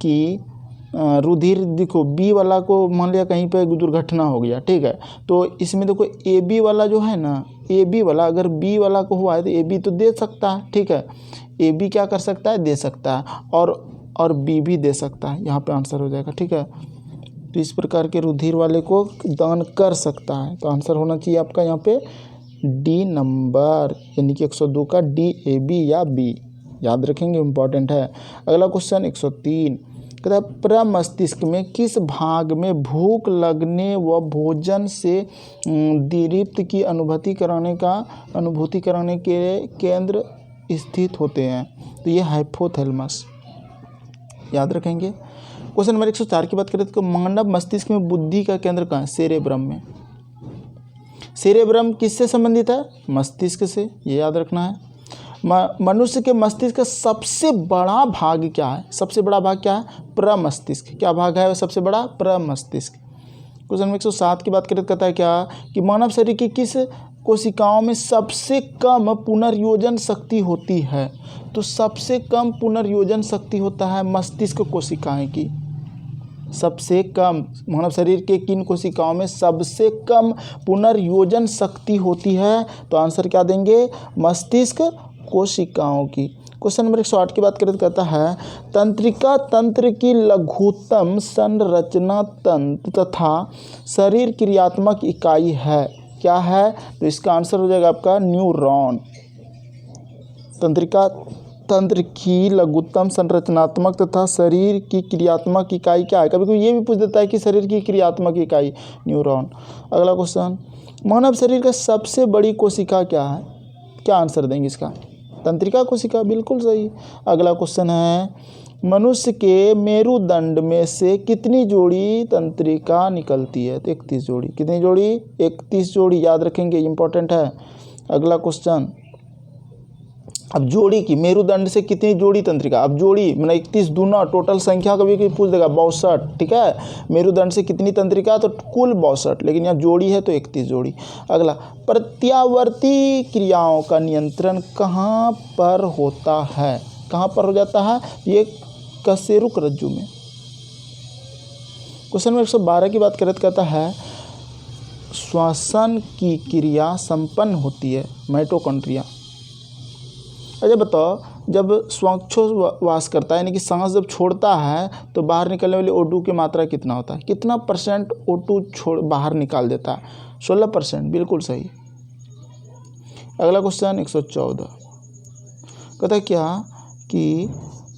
कि रुधिर, देखो B वाला को मान लिया कहीं पे दुर्घटना हो गया, ठीक है, तो इसमें देखो AB वाला जो है ना, AB वाला अगर B वाला को हुआ है तो AB तो दे सकता है, ठीक है, AB क्या कर सकता है? दे सकता है। और और बी भी दे सकता है, यहाँ पे आंसर हो जाएगा। ठीक है, तो इस प्रकार के रुधिर वाले को दान कर सकता है, तो आंसर होना चाहिए आपका यहाँ पे डी नंबर, यानी कि 102 का डी, ए, बी या बी, याद रखेंगे, इंपॉर्टेंट है। अगला क्वेश्चन 103 कहता है प्रमस्तिष्क में किस भाग में भूख लगने व भोजन से दीप्ति की अनुभूति कराने के केंद्र स्थित होते हैं, तो ये हाइपोथैलेमस, याद रखेंगे। क्वेश्चन नंबर 104 की बात करें तो मानव मस्तिष्क में बुद्धि का केंद्र कहाँ है? सेरेब्रम में। सेरेब्रम किससे संबंधित है? मस्तिष्क से, ये याद रखना है। मनुष्य के मस्तिष्क का सबसे बड़ा भाग क्या है? सबसे बड़ा भाग क्या है? प्रमस्तिष्क। क्या भाग है सबसे बड़ा? प्रमस्तिष्क। क्वेश्चन नंबर 107 की बात करें तो कहता है क्या कि मानव शरीर की किस कोशिकाओं में सबसे कम पुनर्योजन शक्ति होती है? तो सबसे कम पुनर्योजन शक्ति होता है मस्तिष्क कोशिकाएं की। सबसे कम मानव शरीर के किन कोशिकाओं में सबसे कम पुनर्योजन शक्ति होती है? तो आंसर क्या देंगे? मस्तिष्क कोशिकाओं की। क्वेश्चन नंबर 108 की बात करें तो कहता है तंत्रिका तंत्र की लघुतम संरचना तंत्र तथा शरीर क्रियात्मक इकाई है, क्या है? तो इसका आंसर हो जाएगा आपका न्यूरॉन। तंत्रिका तंत्र की लघुतम संरचनात्मक तथा शरीर की क्रियात्मक इकाई क्या है? कभी कभी ये भी पूछ देता है कि शरीर की क्रियात्मक इकाई, न्यूरॉन। अगला क्वेश्चन, मानव शरीर का सबसे बड़ी कोशिका क्या है? क्या आंसर देंगे इसका? तंत्रिका कोशिका, बिल्कुल सही। अगला क्वेश्चन है मनुष्य के मेरुदंड में से कितनी जोड़ी तंत्रिका निकलती है? तो 31 जोड़ी। कितनी जोड़ी? 31 जोड़ी, याद रखेंगे, इंपॉर्टेंट है। अगला क्वेश्चन, अब जोड़ी की, मेरुदंड से कितनी जोड़ी तंत्रिका, अब जोड़ी मतलब 31 दूना, टोटल संख्या कभी पूछ देगा 62, ठीक है। मेरुदंड से कितनी तंत्रिका, तो कुल 62, लेकिन यहाँ जोड़ी है तो 31 जोड़ी। अगला, प्रत्यावर्ती क्रियाओं का नियंत्रण कहाँ पर होता है? कहाँ पर हो जाता है? ये कशेरुक रज्जु में। क्वेश्चन नंबर 112 की बात करें तो कहता है श्वसन की क्रिया संपन्न होती है माइटोकॉन्ड्रिया। अच्छा बताओ, जब श्वासोच्छ्वास करता है यानी कि सांस जब छोड़ता है तो बाहर निकलने वाली O2 की मात्रा कितना होता है? कितना परसेंट O2 बाहर निकाल देता है? 16%, बिल्कुल सही। अगला क्वेश्चन 114 कहता है क्या कि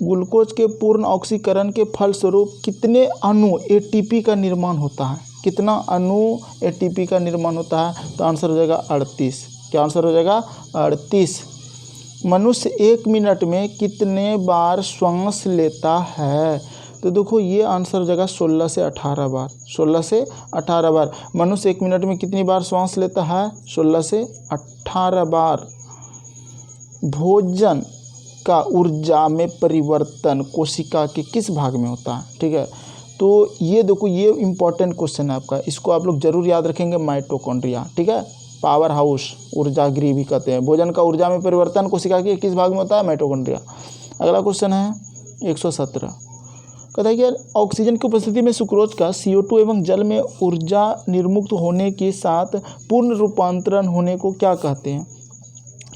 ग्लूकोज के पूर्ण ऑक्सीकरण के फलस्वरूप कितने अणु ATP का निर्माण होता है? कितना अणु ATP का निर्माण होता है? तो आंसर हो जाएगा 38। क्या आंसर हो जाएगा? 38। मनुष्य 1 मिनट में कितने बार श्वास लेता है? तो देखो ये आंसर हो जाएगा 16 से 18 बार। 16 से 18 बार। मनुष्य 1 मिनट में कितनी बार श्वास लेता है? 16 से 18 बार। भोजन का ऊर्जा में परिवर्तन कोशिका के किस भाग में होता है? ठीक है, तो ये देखो, ये इंपॉर्टेंट क्वेश्चन है आपका, इसको आप लोग जरूर याद रखेंगे, माइटोकॉन्ड्रिया। ठीक है, पावर हाउस, ऊर्जागृह भी कहते हैं। भोजन का ऊर्जा में परिवर्तन कोशिका के किस भाग में होता है? माइटोकॉन्ड्रिया। अगला क्वेश्चन है 117 कहता है कि ऑक्सीजन की उपस्थिति में सुक्रोज का CO2 एवं जल में ऊर्जा निर्मुक्त होने के साथ पूर्ण रूपांतरण होने को क्या कहते हैं?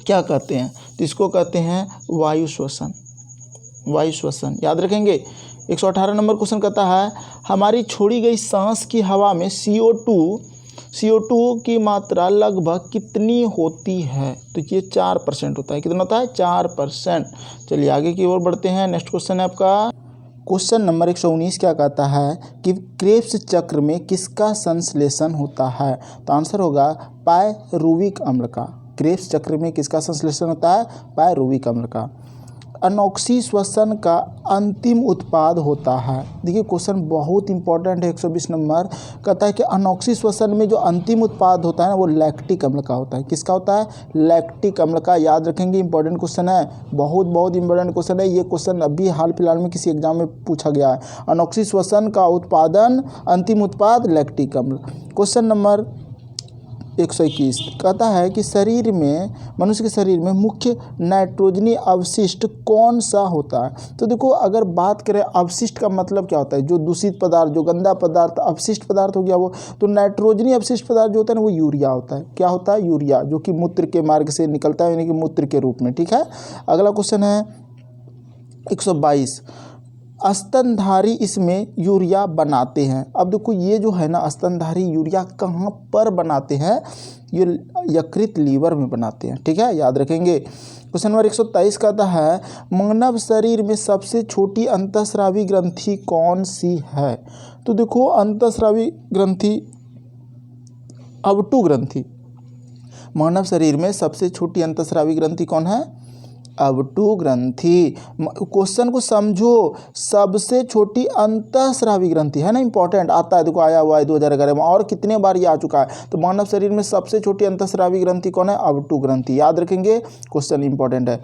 क्या कहते हैं? तो इसको कहते हैं वायु श्वसन। वायु श्वसन, याद रखेंगे। 118 नंबर क्वेश्चन कहता है हमारी छोड़ी गई सांस की हवा में CO2 की मात्रा लगभग कितनी होती है? तो ये 4% होता है। कितना होता है? 4%। चलिए आगे की ओर बढ़ते हैं। नेक्स्ट क्वेश्चन है आपका क्वेश्चन नंबर 119 क्या कहता है कि क्रेब्स चक्र में किसका संश्लेषण होता है? तो आंसर होगा पायरुविक अम्ल का। क्रेब्स चक्र में किसका संश्लेषण होता है? पायरुविक अम्ल का। अनोक्सी श्वसन का अंतिम उत्पाद होता है। देखिए क्वेश्चन बहुत इंपॉर्टेंट है। 120 नंबर कहता है कि अनोक्सी श्वसन में जो अंतिम उत्पाद होता है ना, वो लैक्टिक अम्ल का होता है। किसका होता है? लैक्टिक अम्ल का। याद रखेंगे, इंपॉर्टेंट क्वेश्चन है, बहुत इंपॉर्टेंट क्वेश्चन है। ये क्वेश्चन अभी हाल फिलहाल में किसी एग्जाम में पूछा गया है। अनोक्सी श्वसन का उत्पादन, अंतिम उत्पाद लैक्टिक अम्ल। क्वेश्चन नंबर 121 कहता है कि शरीर में, मनुष्य के शरीर में मुख्य नाइट्रोजनी अवशिष्ट कौन सा होता है? तो देखो, अगर बात करें अवशिष्ट का मतलब क्या होता है? जो दूषित पदार्थ, जो गंदा पदार्थ, अवशिष्ट पदार्थ हो गया वो। तो नाइट्रोजनी अवशिष्ट पदार्थ जो होता है ना, वो यूरिया होता है। क्या होता है? यूरिया, जो कि मूत्र के मार्ग से निकलता है, यानी कि मूत्र के रूप में। ठीक है, अगला क्वेश्चन है 122 स्तनधारी इसमें यूरिया बनाते हैं। अब देखो ये जो है ना स्तनधारी यूरिया कहाँ पर बनाते हैं, ये यकृत लीवर में बनाते हैं। ठीक है, याद रखेंगे। क्वेश्चन नंबर 123 कहता है मानव शरीर में सबसे छोटी अंतःस्रावी ग्रंथि कौन सी है। तो देखो अंतःस्रावी ग्रंथि अवटु ग्रंथि, मानव शरीर में सबसे छोटी अंतःस्रावी ग्रंथि कौन है, अवटु ग्रंथि। क्वेश्चन को समझो, सबसे छोटी अंतःस्रावी ग्रंथि है ना, इंपॉर्टेंट आता है, देखो आया हुआ है 2011 में और कितने बार ये आ चुका है। तो मानव शरीर में सबसे छोटी अंतःस्रावी ग्रंथि कौन है, अवटु ग्रंथि। याद रखेंगे, क्वेश्चन इंपॉर्टेंट है।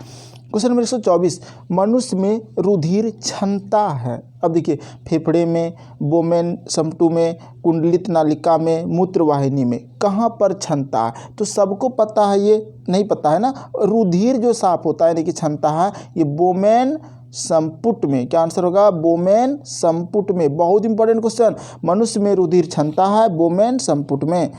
क्वेश्चन नंबर 124 मनुष्य में रुधिर क्षमता है। अब देखिए फेफड़े में, बोमेन समटू में, कुंडलित नालिका में, मूत्रवाहिनी में, कहाँ पर क्षमता है। तो सबको पता है, ये नहीं पता है ना, रुधिर जो साफ होता है यानी कि क्षमता है ये बोमेन संपुट में। क्या आंसर होगा, बोमेन संपुट में। बहुत इंपॉर्टेंट क्वेश्चन, मनुष्य में रुधिर क्षमता है बोमेन संपुट में।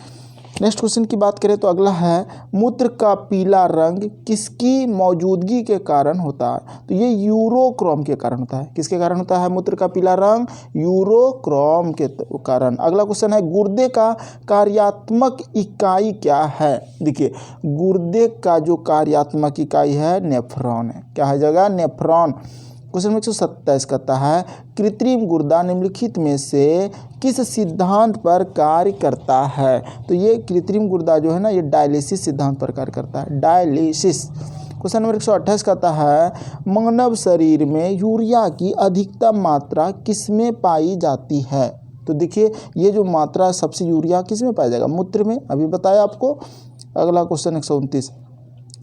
नेक्स्ट क्वेश्चन की बात करें तो अगला है मूत्र का पीला रंग किसकी मौजूदगी के कारण होता है। तो ये यूरोक्रोम के कारण होता है। किसके कारण होता है मूत्र का पीला रंग, यूरोक्रोम के कारण। अगला क्वेश्चन है गुर्दे का कार्यात्मक इकाई क्या है। देखिए गुर्दे का जो कार्यात्मक इकाई है नेफ्रॉन है। क्या है जगह, नेफ्रॉन। क्वेश्चन 127 कहता है कृत्रिम गुर्दा निम्नलिखित में से किस सिद्धांत पर कार्य करता है। तो ये कृत्रिम गुर्दा जो है ना ये डायलिसिस सिद्धांत पर कार्य करता है, डायलिसिस। क्वेश्चन नंबर 128 कहता है मानव शरीर में यूरिया की अधिकतम मात्रा किसमें पाई जाती है। तो देखिए ये जो मात्रा सबसे यूरिया किसमें पाया जाएगा, मूत्र में, अभी बताया आपको। अगला क्वेश्चन 129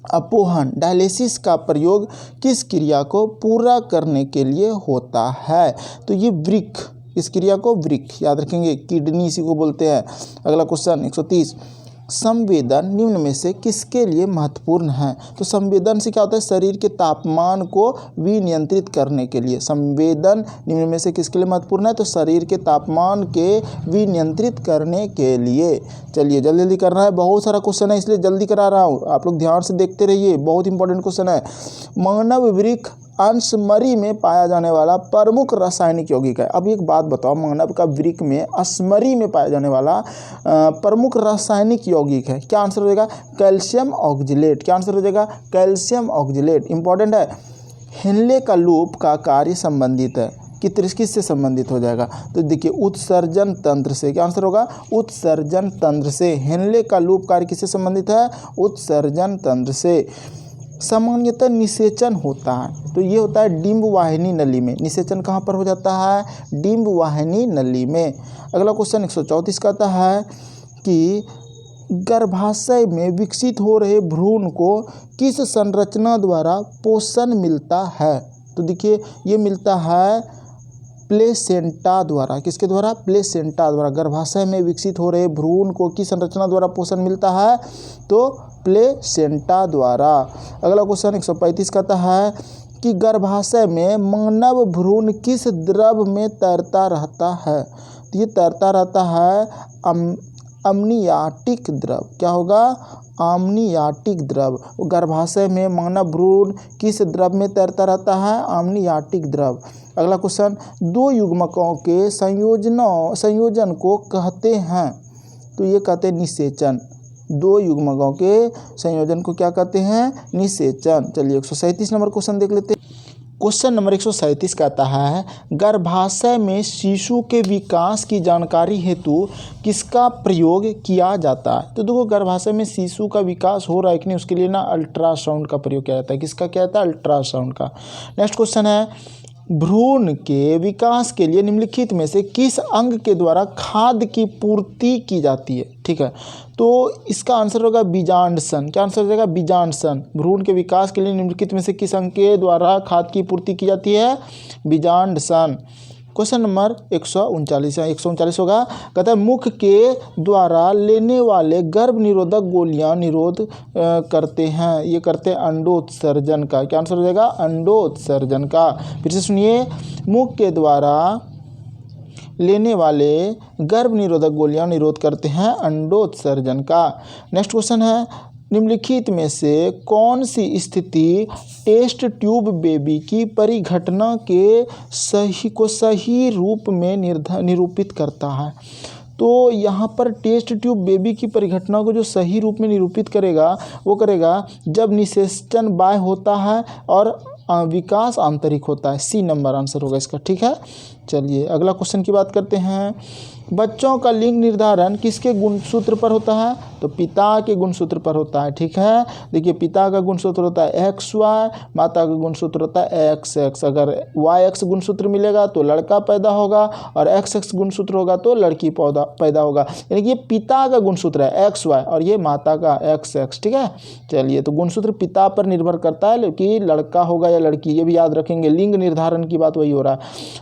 अपोहन डायलिसिस का प्रयोग किस क्रिया को पूरा करने के लिए होता है। तो ये वृक्क, इस क्रिया को वृक्क, याद रखेंगे, किडनी इसी को बोलते हैं। अगला क्वेश्चन 130 संवेदन निम्न में से किसके लिए महत्वपूर्ण है। तो संवेदन से क्या होता है, शरीर के तापमान को विनियंत्रित करने के लिए। संवेदन निम्न में से किसके लिए महत्वपूर्ण है, तो शरीर के तापमान के विनियंत्रित करने के लिए। चलिए जल्दी जल्दी करना है, बहुत सारा क्वेश्चन है इसलिए जल्दी करा रहा हूँ, आप लोग ध्यान से देखते रहिए, बहुत इंपॉर्टेंट क्वेश्चन है। मानव वृक्क अंशमरी में पाया जाने वाला प्रमुख रासायनिक यौगिक है। अब एक बात बताओ, मानव का वृक्क में अंशमरी में पाया जाने वाला प्रमुख रासायनिक यौगिक है। क्या आंसर हो जाएगा, कैल्शियम ऑक्जेलेट। क्या आंसर हो जाएगा, कैल्शियम ऑक्जेलेट। इंपॉर्टेंट है। हेनले का लूप का कार्य संबंधित है, किससे संबंधित हो जाएगा। तो देखिए उत्सर्जन तंत्र से। क्या आंसर होगा, उत्सर्जन तंत्र से। हेनले का लूप कार्य किससे संबंधित है, उत्सर्जन तंत्र से। सामान्यतः निषेचन होता है, तो ये होता है डिंब वाहिनी नली में। निषेचन कहाँ पर हो जाता है, डिंब वाहिनी नली में। अगला क्वेश्चन 134 कहता है कि गर्भाशय में विकसित हो रहे भ्रूण को किस संरचना द्वारा पोषण मिलता है। तो देखिए ये मिलता है प्लेसेंटा द्वारा। किसके द्वारा, प्लेसेंटा द्वारा। गर्भाशय में विकसित हो रहे भ्रूण को किस संरचना द्वारा पोषण मिलता है, तो प्लेसेंटा द्वारा। अगला क्वेश्चन 135 कहता है कि गर्भाशय में मानव भ्रूण किस द्रव में तैरता रहता है। तो ये तैरता रहता है अमनियाटिक द्रव। क्या होगा, अमनियाटिक द्रव। गर्भाशय में मानव भ्रूण किस द्रव में तैरता रहता है, अमनियाटिक द्रव। अगला क्वेश्चन दो युग्मकों के संयोजन को कहते हैं। तो ये कहते हैं निषेचन। दो युग्मकों के संयोजन को क्या कहते हैं, निषेचन। चलिए 137 नंबर क्वेश्चन देख लेते हैं। क्वेश्चन नंबर 137 कहता है गर्भाशय में शिशु के विकास की जानकारी हेतु किसका प्रयोग किया जाता है। तो देखो गर्भाशय में शिशु का विकास हो रहा है कि नहीं, उसके लिए ना अल्ट्रासाउंड का प्रयोग किया जाता है। किसका किया जाता है, अल्ट्रासाउंड का। नेक्स्ट क्वेश्चन है भ्रूण के विकास के लिए निम्नलिखित में से किस अंग के द्वारा खाद्य की पूर्ति की जाती है। ठीक है, तो इसका आंसर होगा बीजांडसन। क्या आंसर हो जाएगा, बीजांडसन। भ्रूण के विकास के लिए निम्नलिखित में से किस अंग के द्वारा खाद्य की पूर्ति की जाती है, बीजांडसन। क्वेश्चन नंबर 139 होगा, कहता है मुख के द्वारा लेने वाले गर्भ निरोधक गोलियां निरोध करते हैं। ये करते हैं अंडोत्सर्जन का। क्या आंसर हो जाएगा, अंडोत्सर्जन का। फिर से सुनिए, मुख के द्वारा लेने वाले गर्भ निरोधक गोलियां निरोध करते हैं अंडोत्सर्जन का। नेक्स्ट क्वेश्चन है निम्नलिखित में से कौन सी स्थिति टेस्ट ट्यूब बेबी की परिघटना के सही रूप में निरूपित करता है? तो यहाँ पर टेस्ट ट्यूब बेबी की परिघटना को जो सही रूप में निरूपित करेगा वो करेगा जब निषेचन बाह्य होता है और विकास आंतरिक होता है। सी नंबर आंसर होगा इसका। ठीक है, चलिए अगला क्वेश्चन की बात करते हैं। बच्चों का लिंग निर्धारण किसके गुणसूत्र पर होता है? तो पिता के गुणसूत्र पर होता है। ठीक है, देखिए पिता का गुणसूत्र होता है XY, माता का गुणसूत्र होता है XX। अगर YX गुणसूत्र मिलेगा तो लड़का पैदा होगा और XX गुणसूत्र होगा तो लड़की पैदा होगा। यानी कि ये पिता का गुणसूत्र है XY और ये माता का XX। ठीक है, चलिए तो गुणसूत्र पिता पर निर्भर करता है कि लड़का होगा या लड़की, ये भी याद रखेंगे। लिंग निर्धारण की बात वही हो रहा है।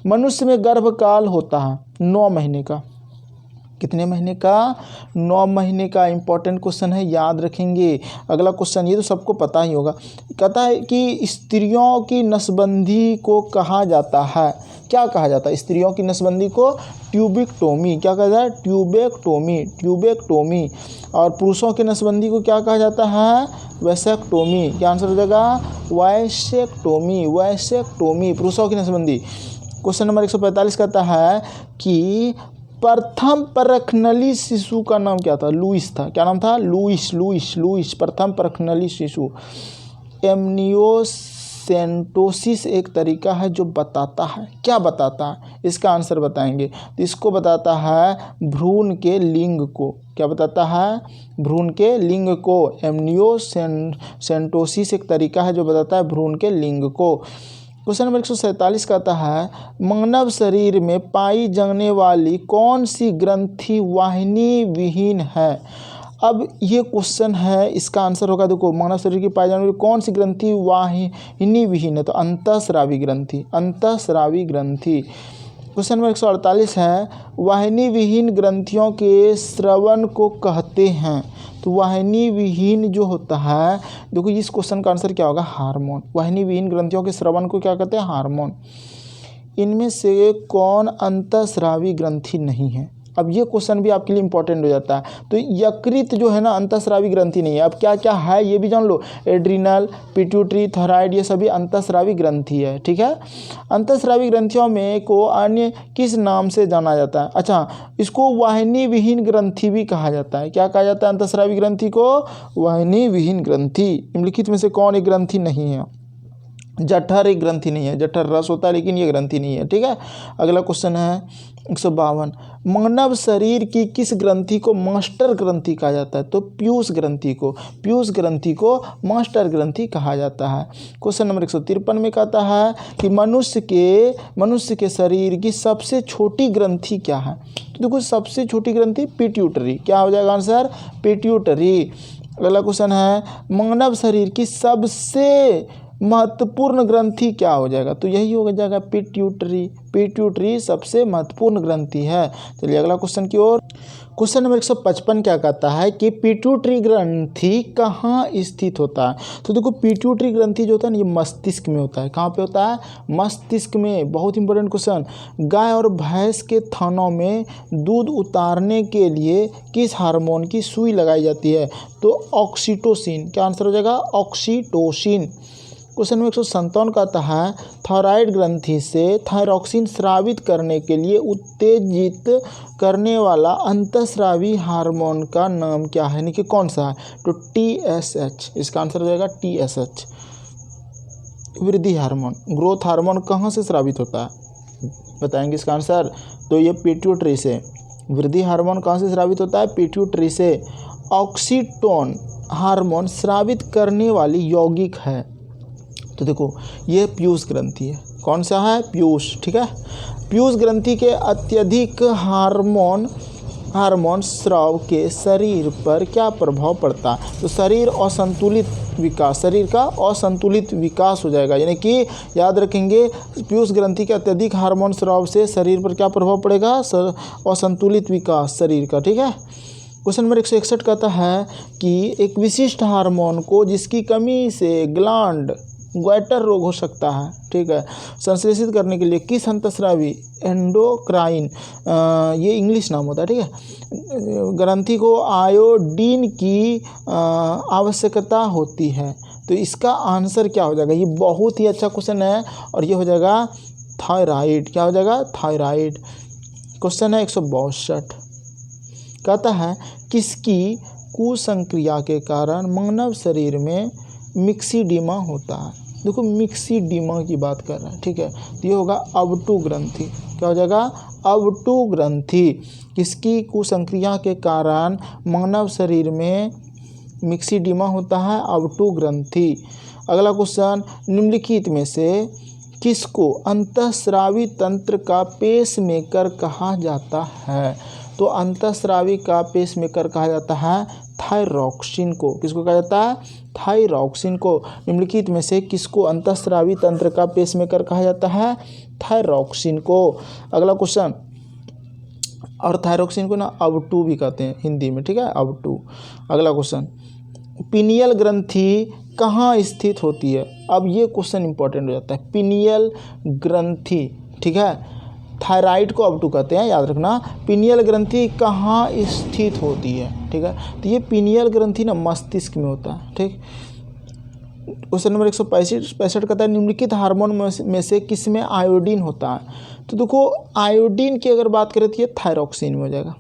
मनुष्य में गर्भकाल होता है 9 महीने का। कितने महीने का? 9 महीने का। इंपॉर्टेंट क्वेश्चन है, याद रखेंगे। अगला क्वेश्चन, ये तो सबको पता ही होगा। कहता है कि स्त्रियों की नसबंदी को कहा जाता है, क्या कहा जाता है? स्त्रियों की नसबंदी को ट्यूबेक्टोमी। क्या कहा जाता है? ट्यूबेक्टोमी। और पुरुषों की नसबंदी को क्या कहा जाता है? वैसेक्टोमी। क्या आंसर हो जाएगा? वैसेक्टोमी। पुरुषों की नसबंदी। क्वेश्चन नंबर 145 कहता है कि प्रथम परखनली शिशु का नाम क्या था? लुइस था। क्या नाम था? लुइस। प्रथम परखनली शिशु। एमनियोसेंटोसिस एक तरीका है जो बताता है, क्या बताता है? इसका आंसर बताएंगे। तो इसको बताता है भ्रूण के लिंग को। क्या बताता है? भ्रूण के लिंग को। एमनियोसेंटोसिस एक तरीका है जो बताता है भ्रूण के लिंग को। क्वेश्चन नंबर 147 कहता है मानव शरीर में पाई जाने वाली कौन सी ग्रंथि वाहिनी विहीन है? अब ये क्वेश्चन है, इसका आंसर होगा, देखो मानव शरीर की पाई जाने वाली कौन सी ग्रंथि वाहिनी विहीन है? तो अंतःस्रावी ग्रंथि। क्वेश्चन नंबर 148 है वाहिनी विहीन ग्रंथियों के स्रवन को कहते हैं। तो वाहिनी विहीन जो होता है, देखो इस क्वेश्चन का आंसर क्या होगा? हार्मोन। वाहिनी विहीन ग्रंथियों के स्रवन को क्या कहते हैं? हार्मोन। इनमें से कौन अंतःस्रावी ग्रंथि नहीं है? अब ये क्वेश्चन भी आपके लिए इंपॉर्टेंट हो जाता है। तो यकृत जो है ना अंतःस्रावी ग्रंथि नहीं है। अब क्या क्या है ये भी जान लो। एड्रिनल, पिट्यूटरी, थायराइड, ये सभी अंतःस्रावी ग्रंथि है। ठीक है, अंतःस्रावी ग्रंथियों में को अन्य किस नाम से जाना जाता है? अच्छा, इसको वाहिनी विहीन ग्रंथि भी कहा जाता है। क्या कहा जाता है अंतःस्रावी ग्रंथि को? वाहिनी विहीन ग्रंथि। निम्नलिखित में से कौन एक ग्रंथि नहीं है? जठर एक ग्रंथि नहीं है। जठर रस होता है लेकिन ये ग्रंथि नहीं है। ठीक है, अगला क्वेश्चन है 152 मानव शरीर की किस ग्रंथि को मास्टर ग्रंथि कहा जाता है? तो पीयूष ग्रंथि को मास्टर ग्रंथि कहा जाता है। क्वेश्चन नंबर 153 में कहता है कि मनुष्य के शरीर की सबसे छोटी ग्रंथि क्या है? तो देखो सबसे छोटी ग्रंथि पिट्यूटरी। क्या हो जाएगा आंसर? पिट्यूटरी। अगला क्वेश्चन है मानव शरीर की सबसे महत्वपूर्ण ग्रंथि क्या हो जाएगा? तो यही हो जाएगा पिट्यूटरी सबसे महत्वपूर्ण ग्रंथि है। चलिए अगला क्वेश्चन की ओर। क्वेश्चन नंबर 155 क्या कहता है कि पिट्यूटरी ग्रंथि कहाँ स्थित होता है? तो देखो पिट्यूटरी ग्रंथि जो होता है ना ये मस्तिष्क में होता है। कहाँ पे होता है? मस्तिष्क में। बहुत इंपॉर्टेंट क्वेश्चन। गाय और भैंस के थनों में दूध उतारने के लिए किस हार्मोन की सुई लगाई जाती है? तो ऑक्सीटोसिन। क्या आंसर हो जाएगा? ऑक्सीटोसिन। क्वेश्चन नंबर 157 कहता है थायराइड ग्रंथि से थायरॉक्सिन स्रावित करने के लिए उत्तेजित करने वाला अंतःस्रावी हार्मोन का नाम क्या है? यानी कि कौन सा है? तो TSH। इसका आंसर हो जाएगा TSH। वृद्धि हार्मोन, ग्रोथ हार्मोन कहाँ से स्रावित होता है? बताएंगे इसका आंसर। तो ये पिट्यूटरी से। वृद्धि हार्मोन कहाँ से स्रावित होता है? पिट्यूटरी से। ऑक्सीटोन हार्मोन स्रावित करने वाली यौगिक है। तो देखो ये पीयूष ग्रंथि है। कौन सा है? पीयूष। ठीक है, पीयूष ग्रंथि के अत्यधिक हार्मोन स्राव के शरीर पर क्या प्रभाव पड़ता है? तो शरीर का असंतुलित विकास हो जाएगा। यानी कि याद रखेंगे पीयूष ग्रंथि के अत्यधिक हार्मोन स्राव से शरीर पर क्या प्रभाव पड़ेगा? असंतुलित विकास शरीर का। ठीक है, क्वेश्चन नंबर 161 कहता है कि एक विशिष्ट हार्मोन को जिसकी कमी से ग्लैंड ग्वाइटर रोग हो सकता है, ठीक है। संश्लेषित करने के लिए किस अंतःस्रावी एंडोक्राइन, ये इंग्लिश नाम होता है, ठीक है, ग्रंथि को आयोडीन की आवश्यकता होती है? तो इसका आंसर क्या हो जाएगा? ये बहुत ही अच्छा क्वेश्चन है और ये हो जाएगा थायराइड। क्या हो जाएगा? थायराइड। क्वेश्चन है 162, कहता है किसकी कुसंक्रिया के कारण मानव शरीर में मिक्सीडीमा होता है? देखो मिक्सीडीमा की बात कर रहा है, ठीक है, तो ये होगा अवटु ग्रंथि। क्या हो जाएगा? अवटु ग्रंथि। किसकी कुसंक्रिया के कारण मानव शरीर में मिक्सीडीमा होता है? अवटु ग्रंथि। अगला क्वेश्चन, निम्नलिखित में से किसको अंतःस्रावी तंत्र का पेसमेकर कहा जाता है? तो अंतःस्रावी का पेसमेकर कहा जाता है थायरॉक्सिन को। किसको कहा जाता है? थायरॉक्सिन को। निम्नलिखित में से किसको अंतःस्रावी तंत्र का पेसमेकर कहा जाता है? थायरॉक्सिन को। अगला क्वेश्चन, और थायरॉक्सिन को ना अवटु भी कहते हैं हिंदी में, ठीक है, अवटु। अगला क्वेश्चन, पीनियल ग्रंथि कहाँ स्थित होती है? अब ये क्वेश्चन इंपॉर्टेंट हो जाता है। पीनियल ग्रंथि, ठीक है, थायराइड को अवटु कहते हैं, याद रखना। पीनियल ग्रंथि कहाँ स्थित होती है? ठीक है, तो ये पीनियल ग्रंथि ना मस्तिष्क में होता है, ठीक। क्वेश्चन नंबर 165 कहता है निम्नलिखित हार्मोन में से किस में आयोडीन होता है? तो देखो आयोडीन की अगर बात करें तो ये थायरॉक्सिन में हो जाएगा।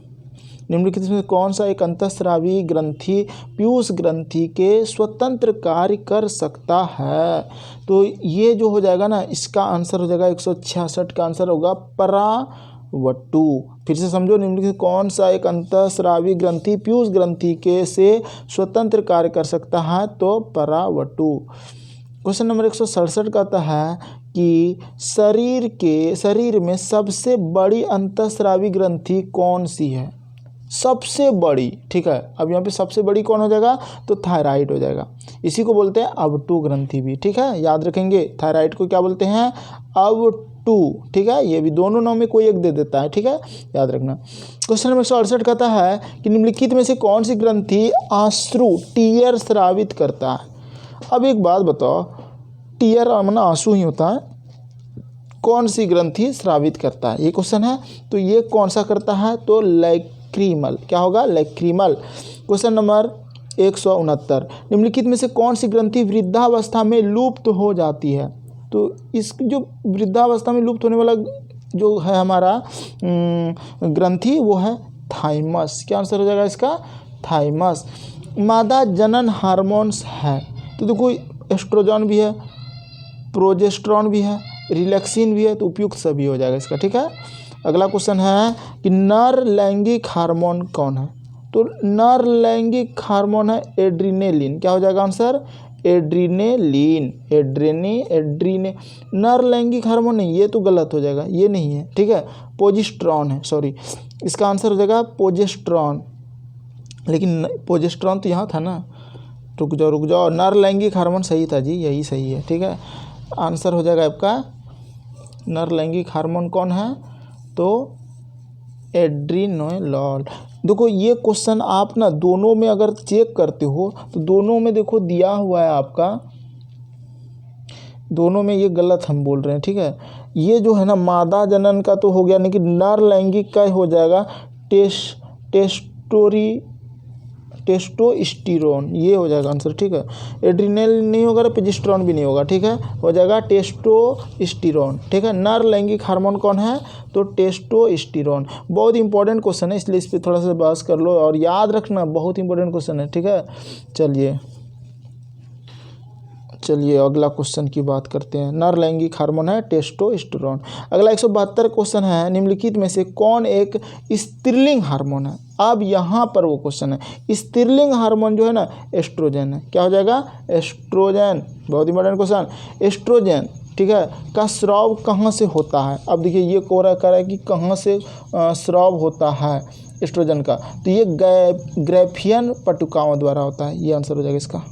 निम्नलिखित में कौन सा एक अंतःस्रावी ग्रंथि पीयूष ग्रंथि के स्वतंत्र कार्य कर सकता है? तो ये जो हो जाएगा ना, इसका आंसर हो जाएगा 166 का आंसर होगा परावटु। फिर से समझो, निम्नलिखित कौन सा एक अंतःस्रावी ग्रंथि पीयूष ग्रंथि के से स्वतंत्र कार्य कर सकता है? तो परावटु। क्वेश्चन नंबर 167 कहता है कि शरीर में सबसे बड़ी अंतःस्रावी ग्रंथि कौन सी है? सबसे बड़ी, ठीक है, अब यहाँ पे सबसे बड़ी कौन हो जाएगा? तो थायराइड हो जाएगा। इसी को बोलते हैं अवटु ग्रंथि भी, ठीक है, याद रखेंगे। थायराइड को क्या बोलते हैं? अवटु, ठीक है, ये भी दोनों नाम में कोई एक दे देता है, ठीक है, याद रखना। क्वेश्चन नंबर 168 कहता है कि निम्नलिखित में से कौन सी ग्रंथि आंसू टीयर स्रावित करता है? अब एक बात बताओ, टीयर माना आंसू ही होता है, कौन सी ग्रंथि स्रावित करता है? ये क्वेश्चन है। तो ये कौन सा करता है? तो लैक्रीमल। क्या होगा? लैक्रीमल। क्वेश्चन नंबर 169, निम्नलिखित में से कौन सी ग्रंथि वृद्धावस्था में लुप्त हो जाती है? तो इस जो वृद्धावस्था में लुप्त होने वाला जो है हमारा ग्रंथि, वो है थाइमस। क्या आंसर हो जाएगा इसका? थाइमस। मादा जनन हार्मोन्स है, तो देखो एस्ट्रोजन भी है, प्रोजेस्टेरॉन भी है, रिलैक्सिन भी है, तो उपयुक्त सभी हो जाएगा इसका, ठीक है। अगला क्वेश्चन है कि नर लैंगिक हार्मोन कौन है? तो नर लैंगिक हार्मोन है एड्रीनेलिन। क्या हो जाएगा आंसर? एड्रीनेलिन। एड्रीने नर लैंगिक हार्मोन नहीं, ये तो गलत हो जाएगा, ये नहीं है, ठीक है, पोजिस्ट्रॉन है, सॉरी, इसका आंसर हो जाएगा पोजेस्ट्रॉन। लेकिन पोजेस्ट्रॉन तो यहाँ था ना, रुक जाओ, नर लैंगिक हार्मोन सही था जी, यही सही है, ठीक है। आंसर हो जाएगा आपका नर लैंगिक हार्मोन कौन है? तो एड्रीनोलॉल। देखो ये क्वेश्चन आप ना दोनों में अगर चेक करते हो तो दोनों में देखो दिया हुआ है आपका, दोनों में ये गलत हम बोल रहे हैं, ठीक है। ये जो है ना मादा जनन का तो हो गया, लेकिन नर लैंगिक का हो जाएगा टेस्टोस्टेरोन, ये हो जाएगा आंसर, ठीक है। एड्रिनल नहीं होगा, प्रोजेस्टेरॉन भी नहीं होगा, ठीक है, हो जाएगा टेस्टोस्टेरोन, ठीक है। नर लैंगिक हार्मोन कौन है? तो टेस्टोस्टेरोन। बहुत इंपॉर्टेंट क्वेश्चन है, इसलिए इस पर थोड़ा सा बहस कर लो और याद रखना, बहुत इंपॉर्टेंट क्वेश्चन है, ठीक है। चलिए अगला क्वेश्चन की बात करते हैं। नर लैंगिक हार्मोन है टेस्टोस्टेरोन। अगला 172 क्वेश्चन है, निम्नलिखित में से कौन एक स्त्रीलिंग हार्मोन है? अब यहाँ पर वो क्वेश्चन है, स्त्रीलिंग हार्मोन जो है ना एस्ट्रोजन है। क्या हो जाएगा? एस्ट्रोजन। बहुत इंपॉर्टेंट क्वेश्चन, एस्ट्रोजन, ठीक है, का स्राव कहाँ से होता है? अब देखिए ये कोरा कर रहा है कि कहाँ से स्राव होता है एस्ट्रोजन का, तो ये ग्रैफियन पटुकाओं द्वारा होता है, ये आंसर हो जाएगा इसका।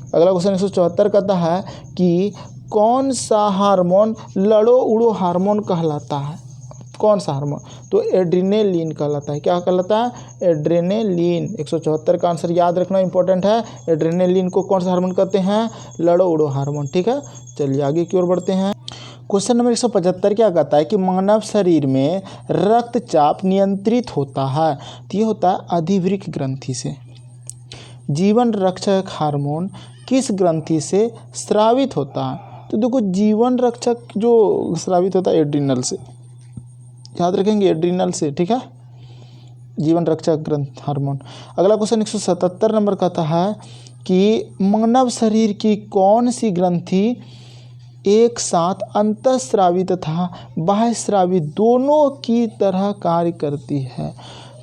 अगला क्वेश्चन 174 कहता है कि कौन सा हार्मोन लड़ो उड़ो हार्मोन कहलाता है? कौन सा हार्मोन? तो एड्रेनालिन कहलाता है। क्या कहलाता है? एड्रेनालिन। 174 का आंसर याद रखना इंपॉर्टेंट है। एड्रेनालिन को कौन सा हार्मोन कहते हैं? लड़ो उड़ो हार्मोन। ठीक है, चलिए आगे की ओर बढ़ते हैं। क्वेश्चन नंबर 175 क्या कहता है कि मानव शरीर में रक्तचाप नियंत्रित होता है। तो ये होता है अधिवृक्क ग्रंथि से। जीवन रक्षक हार्मोन किस ग्रंथि से स्रावित होता है? तो देखो, जीवन रक्षक जो स्रावित होता है एड्रिनल से, याद रखेंगे, एड्रिनल से। ठीक है, जीवन रक्षक ग्रंथ हार्मोन। अगला क्वेश्चन 177 नंबर कहता है कि मानव शरीर की कौन सी ग्रंथि एक साथ अंतःस्रावी तथा बाह्यस्रावी दोनों की तरह कार्य करती है?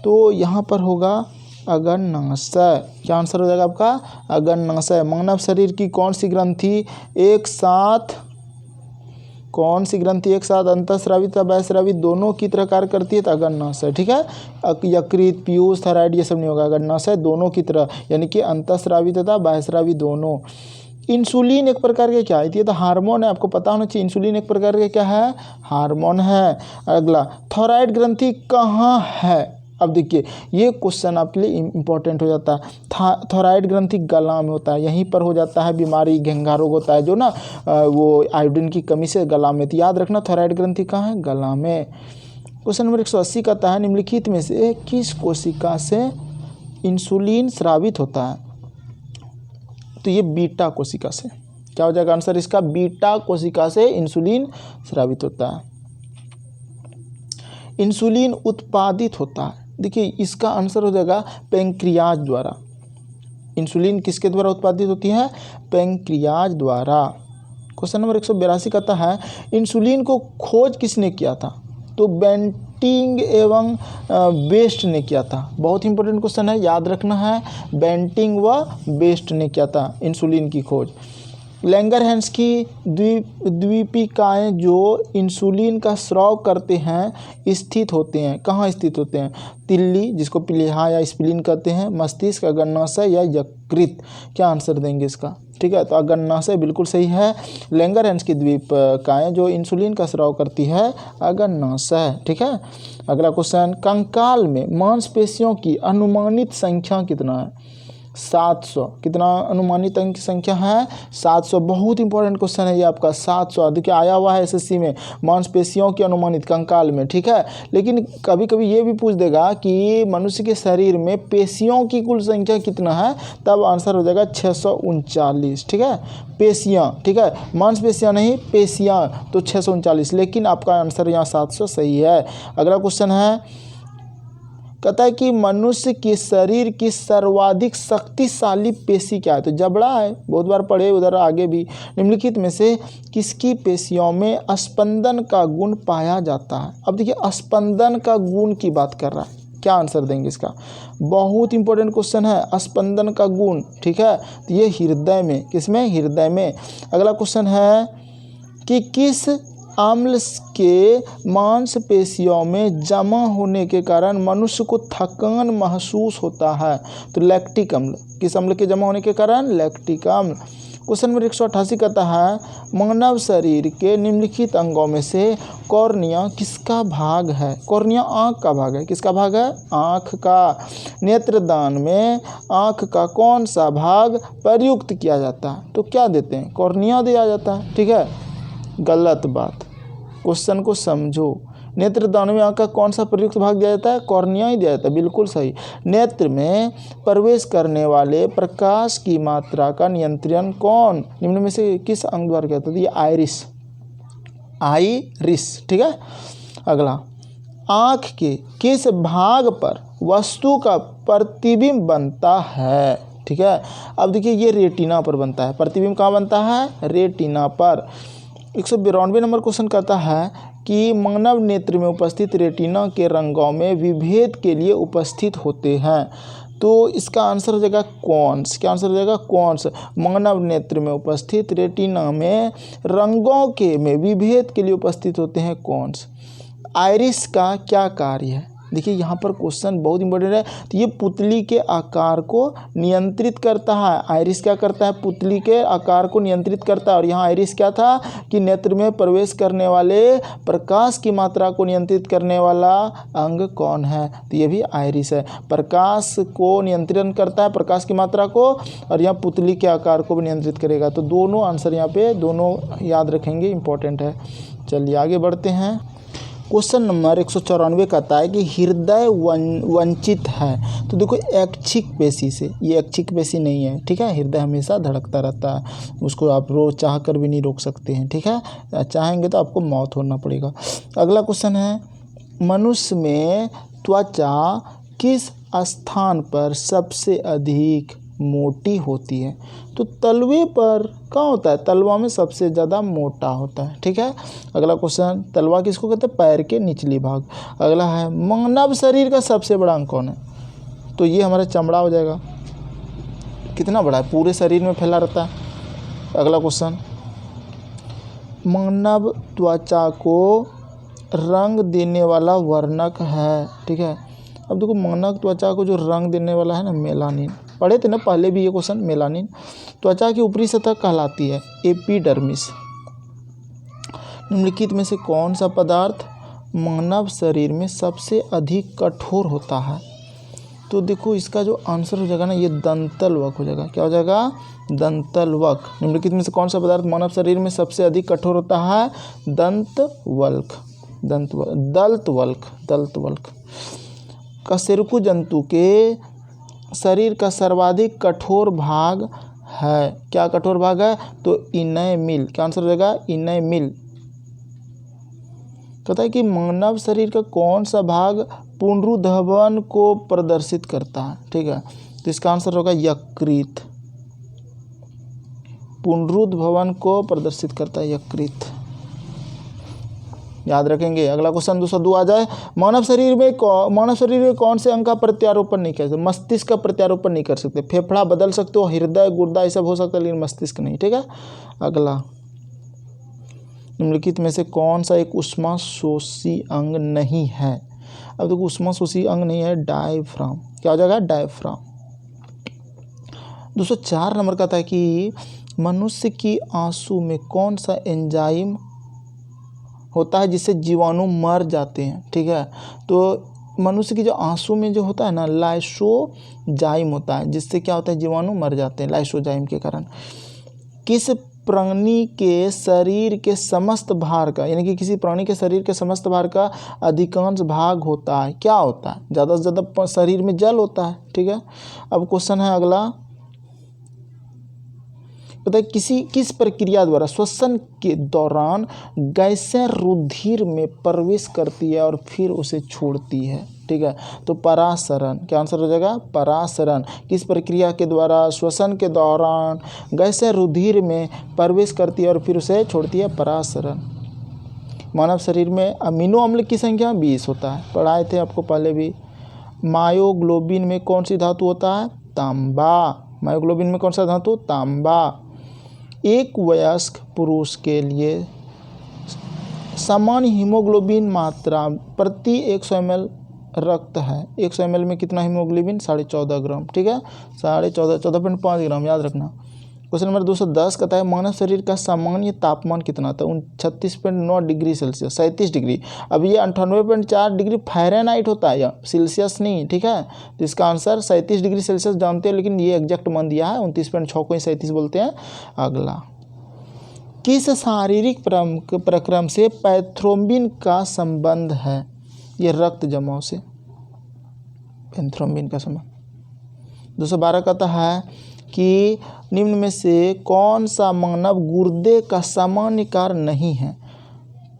तो यहाँ पर होगा अग्नाशय। क्या आंसर हो जाएगा आपका? अग्नाशय। मानव शरीर की कौन सी ग्रंथि एक साथ अंतःस्रावी तथा बाह्यस्रावी दोनों की तरह कार्य करती है? तो अग्नाशय। ठीक है, यकृत, पीयूष, थायराइड ये सब नहीं होगा, अग्नाशय दोनों की तरह, यानी कि अंतःस्रावी तथा बाह्यस्रावी दोनों। इंसुलिन एक प्रकार के क्या है? ये तो हार्मोन है, आपको पता होना चाहिए। इंसुलिन एक प्रकार के क्या है? हार्मोन है। अगला, थायराइड ग्रंथि कहाँ है? अब देखिए, ये क्वेश्चन आपके लिए इम्पोर्टेंट हो जाता है। थायराइड ग्रंथि गला में होता है, यहीं पर हो जाता है बीमारी, घेंघा रोग होता है जो ना वो आयोडीन की कमी से गला में। तो याद रखना, थायराइड ग्रंथि कहाँ है? गला में। क्वेश्चन नंबर 180 कहता है निम्नलिखित में से किस कोशिका से इंसुलिन स्रावित होता है? तो ये बीटा कोशिका से। क्या हो जाएगा आंसर इसका? बीटा कोशिका से इंसुलिन स्रावित होता है। इंसुलिन उत्पादित होता है, देखिए इसका आंसर हो जाएगा पैंक्रियाज द्वारा। इंसुलिन किसके द्वारा उत्पादित होती है? पैंक्रियाज द्वारा। क्वेश्चन नंबर 182 कहता है इंसुलिन को खोज किसने किया था? तो बेंटिंग एवं बेस्ट ने किया था। बहुत इंपॉर्टेंट क्वेश्चन है, याद रखना है। बेंटिंग व बेस्ट ने किया था इंसुलिन की खोज। लैंगरहैंस की द्वीपिकाएँ जो इंसुलिन का स्राव करते हैं स्थित होते हैं, कहाँ स्थित होते हैं? तिल्ली, जिसको प्लीहा या स्प्लीन कहते हैं, मस्तिष्क, अग्नाशय या यकृत। क्या आंसर देंगे इसका? ठीक है, तो अग्नाशय बिल्कुल सही है। लैंगरहैंस की द्वीपिकाएँ जो इंसुलिन का स्राव करती है, अग्नाशय। ठीक है, अगला क्वेश्चन, कंकाल में मांसपेशियों की अनुमानित संख्या कितना है? 700। कितना अनुमानित अंक की संख्या है? 700। बहुत इंपॉर्टेंट क्वेश्चन है ये आपका, 700। देखिए आया हुआ है एसएससी में, मांसपेशियों की अनुमानित कंकाल में। ठीक है, लेकिन कभी कभी ये भी पूछ देगा कि मनुष्य के शरीर में पेशियों की कुल संख्या कितना है, तब आंसर हो जाएगा 639। ठीक है, पेशियाँ। ठीक है, मांसपेशियाँ नहीं, पेशियाँ, तो 639, लेकिन आपका आंसर यहाँ 700 सही है। अगला क्वेश्चन है, कहता है कि मनुष्य के शरीर की सर्वाधिक शक्तिशाली पेशी क्या है? तो जबड़ा है, बहुत बार पढ़े उधर आगे भी। निम्नलिखित में से किसकी पेशियों में स्पंदन का गुण पाया जाता है? अब देखिए, स्पंदन का गुण की बात कर रहा है, क्या आंसर देंगे इसका? बहुत इंपॉर्टेंट क्वेश्चन है, स्पंदन का गुण। ठीक है, तो ये हृदय में, किसमें? हृदय में। अगला क्वेश्चन है कि किस अम्ल के मांसपेशियों में जमा होने के कारण मनुष्य को थकान महसूस होता है? तो लैक्टिक अम्ल। किस अम्ल के जमा होने के कारण? लैक्टिक अम्ल। क्वेश्चन नंबर 188 कहता है मानव शरीर के निम्नलिखित अंगों में से कॉर्निया किसका भाग है? कॉर्निया आँख का भाग है। किसका भाग है? आँख का। नेत्रदान में आँख का कौन सा भाग प्रयुक्त किया जाता है? तो क्या देते हैं? कॉर्निया दिया जाता है। ठीक है, गलत बात, क्वेश्चन को समझो। नेत्रदान में आँख का कौन सा प्रयुक्त भाग दिया जाता है? कॉर्निया ही दिया जाता है, बिल्कुल सही। नेत्र में प्रवेश करने वाले प्रकाश की मात्रा का नियंत्रण कौन निम्न में से किस अंग द्वारा किया जाता है? ये आइरिस। ठीक है, अगला, आँख के किस भाग पर वस्तु का प्रतिबिंब बनता है? ठीक है, अब देखिए ये रेटिना पर बनता है। प्रतिबिंब कहाँ बनता है? रेटिना पर। 192 नंबर क्वेश्चन कहता है कि मानव नेत्र में उपस्थित रेटिना के रंगों में विभेद के लिए उपस्थित होते हैं। तो इसका आंसर हो जाएगा कौन्स। क्या आंसर हो जाएगा? कौन्स। मानव नेत्र में उपस्थित रेटिना में रंगों के में विभेद के लिए उपस्थित होते हैं कौन्स। आइरिस का क्या कार्य है? देखिए यहाँ पर क्वेश्चन बहुत इंपॉर्टेंट है। तो ये पुतली के आकार को नियंत्रित करता है। आइरिस क्या करता है? पुतली के आकार को नियंत्रित करता है। और यहाँ आइरिस क्या था कि नेत्र में प्रवेश करने वाले प्रकाश की मात्रा को नियंत्रित करने वाला अंग कौन है? तो ये भी आइरिस है। प्रकाश को नियंत्रण करता है, प्रकाश की मात्रा को, और यहाँ पुतली के आकार को भी नियंत्रित करेगा। तो दोनों आंसर यहाँ पे दोनों याद रखेंगे, इंपॉर्टेंट है। चलिए आगे बढ़ते हैं। क्वेश्चन नंबर 194 कहता है कि हृदय वंचित है। तो देखो ऐच्छिक पेशी से, ये ऐच्छिक पेशी नहीं है, ठीक है। हृदय हमेशा धड़कता रहता है, उसको आप चाह कर भी नहीं रोक सकते हैं, ठीक है। चाहेंगे तो आपको मौत होना पड़ेगा। अगला क्वेश्चन है, मनुष्य में त्वचा किस स्थान पर सबसे अधिक मोटी होती है? तो तलवे पर कहाँ होता है? तलवा में सबसे ज़्यादा मोटा होता है, ठीक है। अगला क्वेश्चन, तलवा किसको कहते हैं? पैर के निचली भाग। अगला है, मानव शरीर का सबसे बड़ा अंग कौन है? तो ये हमारा चमड़ा हो जाएगा। कितना बड़ा है? पूरे शरीर में फैला रहता है। अगला क्वेश्चन, मानव त्वचा को रंग देने वाला वर्णक है, ठीक है। अब देखो मानव त्वचा को जो रंग देने वाला है ना, मेलानिन। पढ़े थे ना पहले भी ये क्वेश्चन, मेलानिन। त्वचा की ऊपरी सतह कहलाती है एपिडर्मिस। निम्नलिखित में से कौन सा पदार्थ मानव शरीर में सबसे अधिक कठोर होता है? तो देखो इसका जो आंसर हो जाएगा ना, ये दंतलवक हो जाएगा। क्या हो जाएगा? दंतलवक। निम्नलिखित में से कौन सा पदार्थ मानव शरीर में सबसे अधिक कठोर होता है? दंतवल्क। दल्तवल्क। कशेरुकी जंतु के शरीर का सर्वाधिक कठोर भाग है। क्या कठोर भाग है? तो इनैमिल। क्या आंसर हो जाएगा? इनैमिल। कहता है कि मानव शरीर का कौन सा भाग पुनरुद्भवन को प्रदर्शित करता है, ठीक है। तो इसका आंसर होगा यकृत। पुनरुद्भवन को प्रदर्शित करता है यकृत, याद रखेंगे। अगला क्वेश्चन 202 आ जाए। मानव शरीर में कौन से अंग का प्रत्यारोपण नहीं कर सकते? मस्तिष्क का प्रत्यारोपण नहीं कर सकते। फेफड़ा बदल सकते हो, हृदय गुर्दा ये सब हो सकता है, लेकिन मस्तिष्क नहीं, ठीक है। अगला, निम्नलिखित में से कौन सा एक ऊष्माशोषी अंग नहीं है? अब देखो ऊष्माशोषी अंग नहीं है, डायफ्राम। क्या हो जाएगा? डायफ्राम। 204 नंबर का था कि मनुष्य की आंसू में कौन सा एंजाइम होता है जिससे जीवाणु मर जाते हैं, ठीक है। तो मनुष्य की जो आंसू में जो होता है ना, लाइसोजाइम होता है, जिससे क्या होता है? जीवाणु मर जाते हैं लाइसोजाइम के कारण। किस प्राणी के शरीर के समस्त भार का, यानी कि किसी प्राणी के शरीर के समस्त भार का अधिकांश भाग होता है? क्या होता है? ज़्यादा से ज़्यादा शरीर में जल होता है, ठीक है। अब क्वेश्चन है अगला, पता है किस प्रक्रिया द्वारा श्वसन के दौरान गैसें रुधिर में प्रवेश करती है और फिर उसे छोड़ती है, ठीक है। तो परासरण। क्या आंसर हो जाएगा? परासरण। किस प्रक्रिया के द्वारा श्वसन के दौरान गैसें रुधिर में प्रवेश करती है और फिर उसे छोड़ती है? परासरण। मानव शरीर में अमीनो अम्ल की संख्या 20 होता है, पढ़ाए थे आपको पहले भी। मायोग्लोबिन में कौन सी धातु होता है? तांबा। मायोग्लोबिन में कौन सा धातु? तांबा। एक वयस्क पुरुष के लिए सामान्य हीमोग्लोबिन मात्रा प्रति 100 ml रक्त है। 100 ml में कितना हीमोग्लोबिन? 14.5 ग्राम, ठीक है। 14.5 ग्राम, याद रखना। क्वेश्चन नंबर 210 कहता है मानव शरीर का सामान्य तापमान कितना था? 36.9 डिग्री सेल्सियस, 37 डिग्री। अब ये 98.4 डिग्री फ़ारेनहाइट होता है, सेल्सियस नहीं, ठीक है। तो इसका आंसर 37 डिग्री सेल्सियस जानते हैं, लेकिन ये एग्जैक्ट मान दिया है, 29.6 को ही 37 बोलते हैं। अगला, किस शारीरिक प्रक्रम से पैथ्रोम्बिन का संबंध है? ये रक्त जमाव से पैथ्रोम्बिन का संबंध। 212 कहता है कि निम्न में से कौन सा मानव गुर्दे का सामान्य कार्य नहीं है?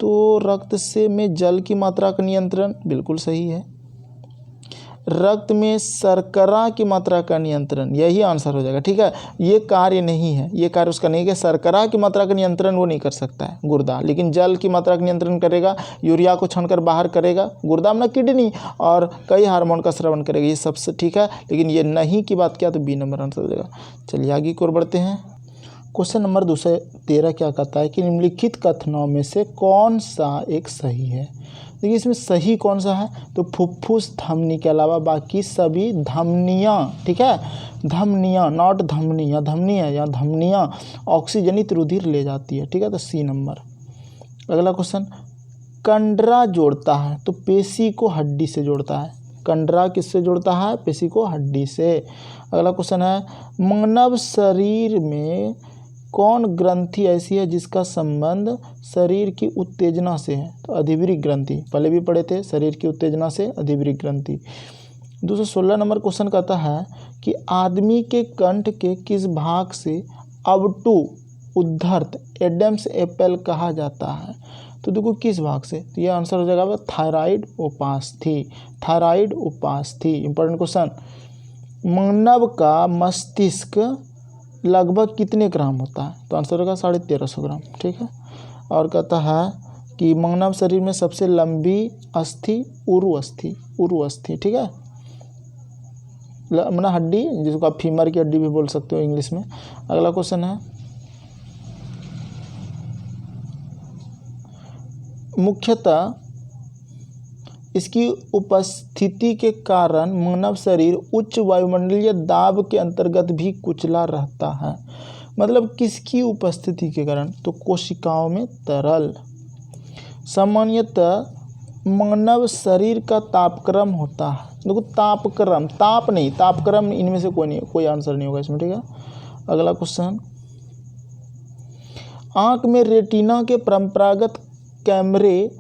तो रक्त से में जल की मात्रा का नियंत्रण, बिल्कुल सही है। रक्त में शर्करा की मात्रा का नियंत्रण, यही आंसर हो जाएगा, ठीक है। ये कार्य नहीं है, ये कार्य उसका नहीं है। शर्करा की मात्रा का नियंत्रण वो नहीं कर सकता है गुर्दा, लेकिन जल की मात्रा का नियंत्रण करेगा, यूरिया को छानकर बाहर करेगा, गुर्दा में किडनी, और कई हार्मोन का स्रावन करेगा, ये सबसे ठीक है। लेकिन ये नहीं की बात किया तो बी नंबर आंसर हो जाएगा। चलिए आगे की ओर बढ़ते हैं। क्वेश्चन नंबर 213 क्या कहता है कि निम्नलिखित कथनों में से कौन सा एक सही है। देखिए इसमें सही कौन सा है, तो फुफ्फुस धमनी के अलावा बाकी सभी धमनियाँ, ठीक है, धमनियाँ, नॉट धमनियाँ, धमनियाँ या धमनियाँ ऑक्सीजनित रुधिर ले जाती है, ठीक है, तो सी नंबर। अगला क्वेश्चन, कंडरा जोड़ता है, तो पेशी को हड्डी से जोड़ता है। कंडरा किससे जोड़ता है, पेशी को हड्डी से। अगला क्वेश्चन है, मानव शरीर में कौन ग्रंथि ऐसी है जिसका संबंध शरीर की उत्तेजना से है, तो अधिवृक्क ग्रंथि, पहले भी पढ़े थे, शरीर की उत्तेजना से अधिवृक्क ग्रंथि। 216 नंबर क्वेश्चन कहता है कि आदमी के कंठ के किस भाग से अवटु उद्धृत एडम्स एप्पल कहा जाता है, तो देखो किस भाग से, तो ये आंसर हो जाएगा थायराइड उपास्थि, थायराइड उपास्थि। इंपॉर्टेंट क्वेश्चन, मानव का मस्तिष्क लगभग कितने ग्राम होता है, तो आंसर होगा 1350 ग्राम, ठीक है। और कहता है कि मानव शरीर में सबसे लंबी अस्थि उरु अस्थि, उरु अस्थि, ठीक है, मतलब हड्डी, जिसको आप फीमर की हड्डी भी बोल सकते हो इंग्लिश में। अगला क्वेश्चन है, मुख्यतः इसकी उपस्थिति के कारण मानव शरीर उच्च वायुमंडलीय दाब के अंतर्गत भी कुचला रहता है, मतलब किसकी उपस्थिति के कारण, तो कोशिकाओं में तरल। सामान्यतः मानव शरीर का तापक्रम होता है, देखो तापक्रम, ताप नहीं, तापक्रम इनमें से कोई नहीं, कोई आंसर नहीं होगा इसमें, ठीक है। अगला क्वेश्चन, आँख में रेटिना के परंपरागत कैमरे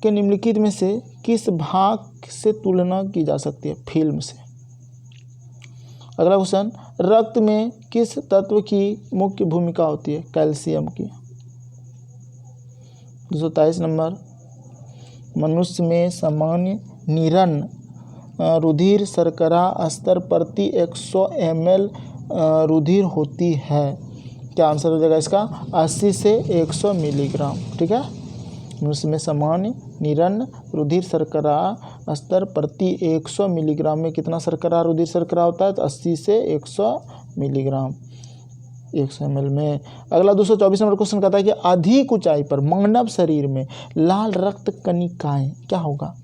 के निम्नलिखित में से किस भाग से तुलना की जा सकती है, फिल्म से। अगला क्वेश्चन, रक्त में किस तत्व की मुख्य भूमिका होती है, कैल्शियम की। 223 नंबर, मनुष्य में सामान्य निरन रुधिर शर्करा स्तर प्रति 100 ml रुधिर होती है, क्या आंसर हो जाएगा इसका, 80 से 100 मिलीग्राम, ठीक है। मनुष्य में सामान्य निरन रुधिर शर्करा स्तर प्रति 100 मिलीग्राम में कितना शर्करा रुधिर शर्करा होता है, तो 80 से 100 मिलीग्राम 100 ml में। अगला 224 नंबर क्वेश्चन कहता है कि अधिक ऊंचाई पर मानव शरीर में लाल रक्त कणिकाएं क्या होगा,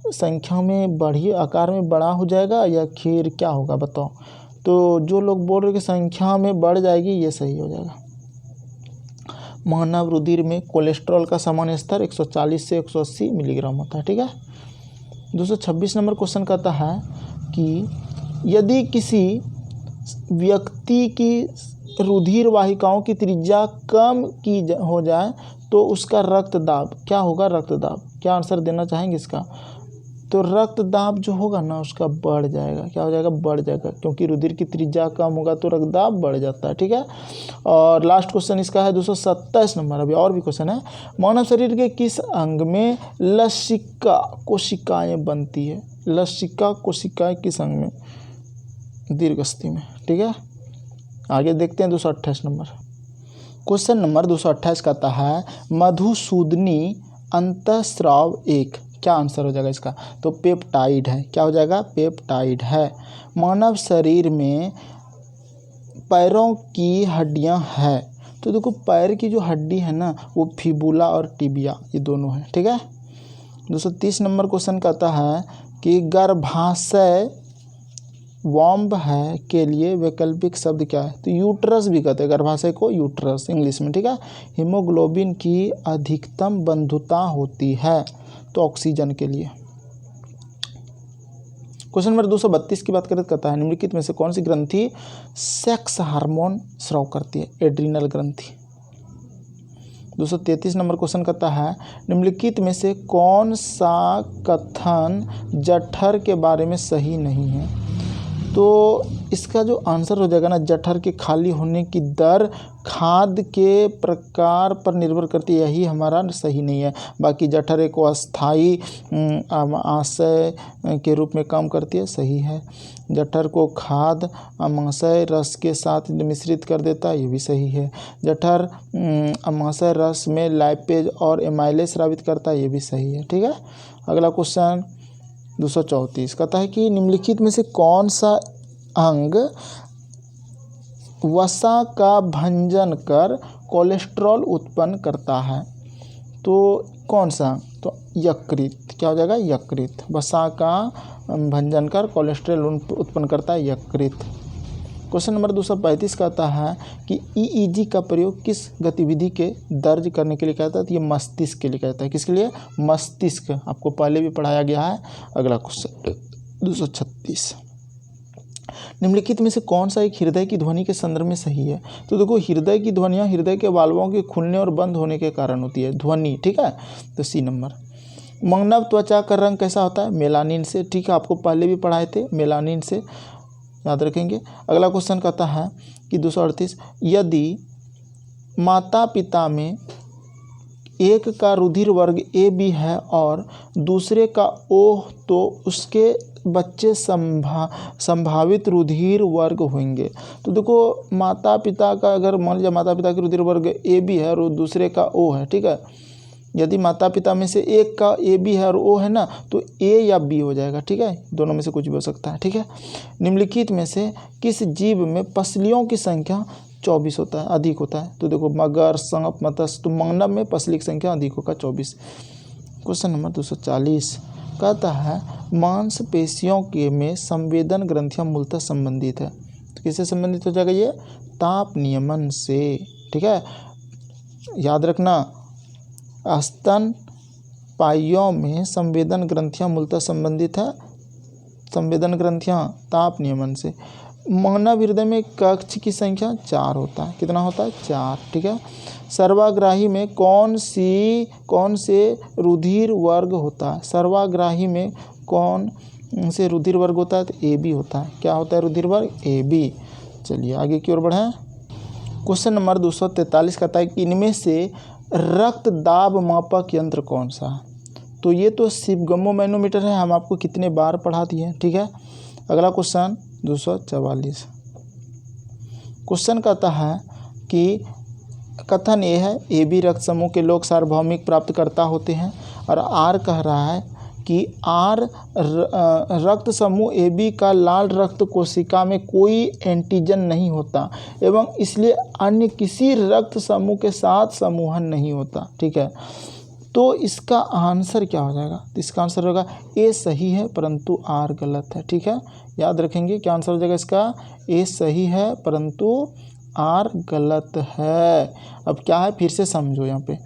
संख्या में बढ़ी, आकार में बड़ा हो जाएगा या फिर क्या होगा बताओ, तो जो लोग बोल रहे कि संख्या में बढ़ जाएगी ये सही हो जाएगा। मानव रुधिर में कोलेस्ट्रॉल का सामान्य स्तर 140 से 180 मिलीग्राम होता है, ठीक है। 226 नंबर क्वेश्चन कहता है कि यदि किसी व्यक्ति की रुधिर वाहिकाओं की त्रिज्या कम की हो जाए तो उसका रक्तदाब क्या होगा, रक्तदाब, क्या आंसर देना चाहेंगे इसका, तो रक्तदाब जो होगा ना उसका बढ़ जाएगा, क्या हो जाएगा, बढ़ जाएगा, क्योंकि रुधिर की त्रिज्या कम होगा तो रक्तदाब बढ़ जाता है, ठीक है। और लास्ट क्वेश्चन इसका है 227 नंबर, अभी और भी क्वेश्चन है, मानव शरीर के किस अंग में लसिका कोशिकाएं बनती है, लसिका कोशिकाएं किस अंग में, दीर्घस्थि में, ठीक है। आगे देखते हैं 228 नंबर क्वेश्चन नंबर 228 कहता है मधुसूदनी अंतःस्राव एक, क्या आंसर हो जाएगा इसका, तो पेप्टाइड है, क्या हो जाएगा, पेप्टाइड है। मानव शरीर में पैरों की हड्डियां हैं, तो देखो पैर की जो हड्डी है ना वो फिबुला और टिबिया ये दोनों है, ठीक है। 230 नंबर क्वेश्चन कहता है कि गर्भाशय वॉम्ब है के लिए वैकल्पिक शब्द क्या है, तो यूट्रस भी कहते हैं गर्भाशय को, यूट्रस इंग्लिश में, ठीक है। हीमोग्लोबिन की अधिकतम बंधुता होती है, तो ऑक्सीजन के लिए। क्वेश्चन नंबर 232 की बात करें तो कहता है निम्नलिखित में से कौन सी ग्रंथि सेक्स हार्मोन स्राव करती है, एड्रिनल ग्रंथि। 233 नंबर क्वेश्चन कहता है निम्नलिखित में से कौन सा कथन जठर के बारे में सही नहीं है, तो इसका जो आंसर हो जाएगा ना, जठर के खाली होने की दर खाद्य के प्रकार पर निर्भर करती है, यही हमारा सही नहीं है। बाकी जठर एक अस्थायी आशय के रूप में काम करती है, सही है। जठर को खाद्य अमाशय रस के साथ मिश्रित कर देता है, ये भी सही है। जठर अमाशय रस में लाइपेज और एमाइलेज स्रावित करता है, ये भी सही है, ठीक है। अगला क्वेश्चन 234 कहता है कि निम्नलिखित में से कौन सा अंग वसा का भंजन कर कोलेस्ट्रॉल उत्पन्न करता है। तो कौन सा? तो यकृत। क्या हो जाएगा? यकृत। वसा का भंजन कर कोलेस्ट्रॉल उत्पन्न करता है यकृत। क्वेश्चन नंबर 235 कहता है कि ईईजी का प्रयोग किस गतिविधि के दर्ज करने के लिए कहता है? तो ये मस्तिष्क के लिए कहता है। किसके लिए? मस्तिष्क। आपको पहले भी पढ़ाया गया है। अगला क्वेश्चन 236, निम्नलिखित में से कौन सा एक हृदय की ध्वनि के संदर्भ में सही है? तो देखो, हृदय की ध्वनियाँ हृदय के वाल्वों के खुलने और बंद होने के कारण होती है ध्वनि। ठीक है, तो सी नंबर। मानव त्वचा का रंग कैसा होता है? मेलानिन से। ठीक है, आपको पहले भी पढ़ाए थे, मेलानिन से, याद रखेंगे। अगला क्वेश्चन कहता है कि 238, यदि माता पिता में एक का रुधिर वर्ग ए बी है और दूसरे का ओ, तो उसके बच्चे संभावित रुधिर वर्ग होंगे। तो देखो, माता पिता का, अगर मान लीजिए माता पिता के रुधिर वर्ग ए बी है और दूसरे का ओ है, ठीक है, यदि माता पिता में से एक का ए बी है और ओ है ना, तो ए या बी हो जाएगा। ठीक है, दोनों में से कुछ भी हो सकता है। ठीक है, निम्नलिखित में से किस जीव में पसलियों की संख्या 24 होता है, अधिक होता है? तो देखो, मगर, सांप, मत्स्य। तो मानव में पसली की संख्या अधिक होगा 24। क्वेश्चन नंबर 240 कहता है मांसपेशियों के में संवेदन ग्रंथियां मूलतः संबंधित है। तो किससे संबंधित हो जाएगा? ये ताप नियमन से। ठीक है, याद रखना, स्तन पाइयों में संवेदन ग्रंथियां मूलतः संबंधित है, संवेदन ग्रंथियां ताप नियमन से। मानव हृदय में कक्ष की संख्या 4 होता है। कितना होता है? 4। ठीक है, सर्वाग्राही में कौन से रुधिर वर्ग होता है? सर्वाग्राही में कौन से रुधिर वर्ग होता है? तो ए बी होता है। क्या होता है रुधिर वर्ग? A B. चलिए आगे की ओर बढ़ें। क्वेश्चन नंबर 243 कहता है कि इनमें से रक्त दाब मापक यंत्र कौन सा है? तो ये तो सिपगमो मैनोमीटर है, हम आपको कितने बार पढ़ा दिए हैं। ठीक है, अगला क्वेश्चन 244। क्वेश्चन कहता है कि कथन ये है ए बी रक्त समूह के लोग सार्वभौमिक प्राप्तकर्ता होते हैं, और आर कह रहा है कि आर रक्त समूह ए बी का लाल रक्त कोशिका में कोई एंटीजन नहीं होता एवं इसलिए अन्य किसी रक्त समूह के साथ समूहन नहीं होता। ठीक है, तो इसका आंसर क्या हो जाएगा? तो इसका आंसर होगा ए सही है परंतु आर गलत है। ठीक है, याद रखेंगे क्या आंसर हो जाएगा इसका? ए सही है परंतु आर गलत है। अब क्या है, फिर से समझो। यहाँ पे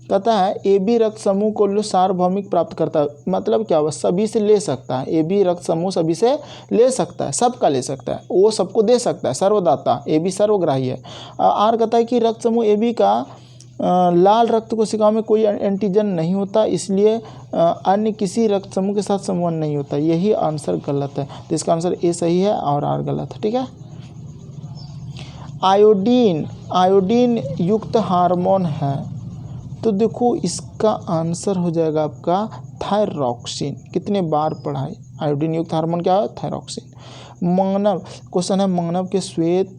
कहता है ए बी रक्त समूह को सार्वभौमिक प्राप्त करता है, मतलब क्या हुआ? सभी से ले सकता है। ए बी रक्त समूह सभी से ले सकता है, सबका ले सकता है, वो सबको दे सकता है, सर्वदाता। ए बी सर्वग्राही है। आर कहता है कि रक्त समूह ए बी का लाल रक्त कोशिकाओं में कोई एंटीजन नहीं होता, इसलिए अन्य किसी रक्त समूह के साथ समूहन नहीं होता। यही आंसर गलत है। तो इसका आंसर ए सही है और आर गलत है। ठीक है, आयोडीन युक्त हार्मोन है, तो देखो इसका आंसर हो जाएगा आपका थायरॉक्सिन। कितने बार पढ़ाए? आयोडीन युक्त हार्मोन क्या है? थायरॉक्सिन। मानव, क्वेश्चन है मानव के श्वेत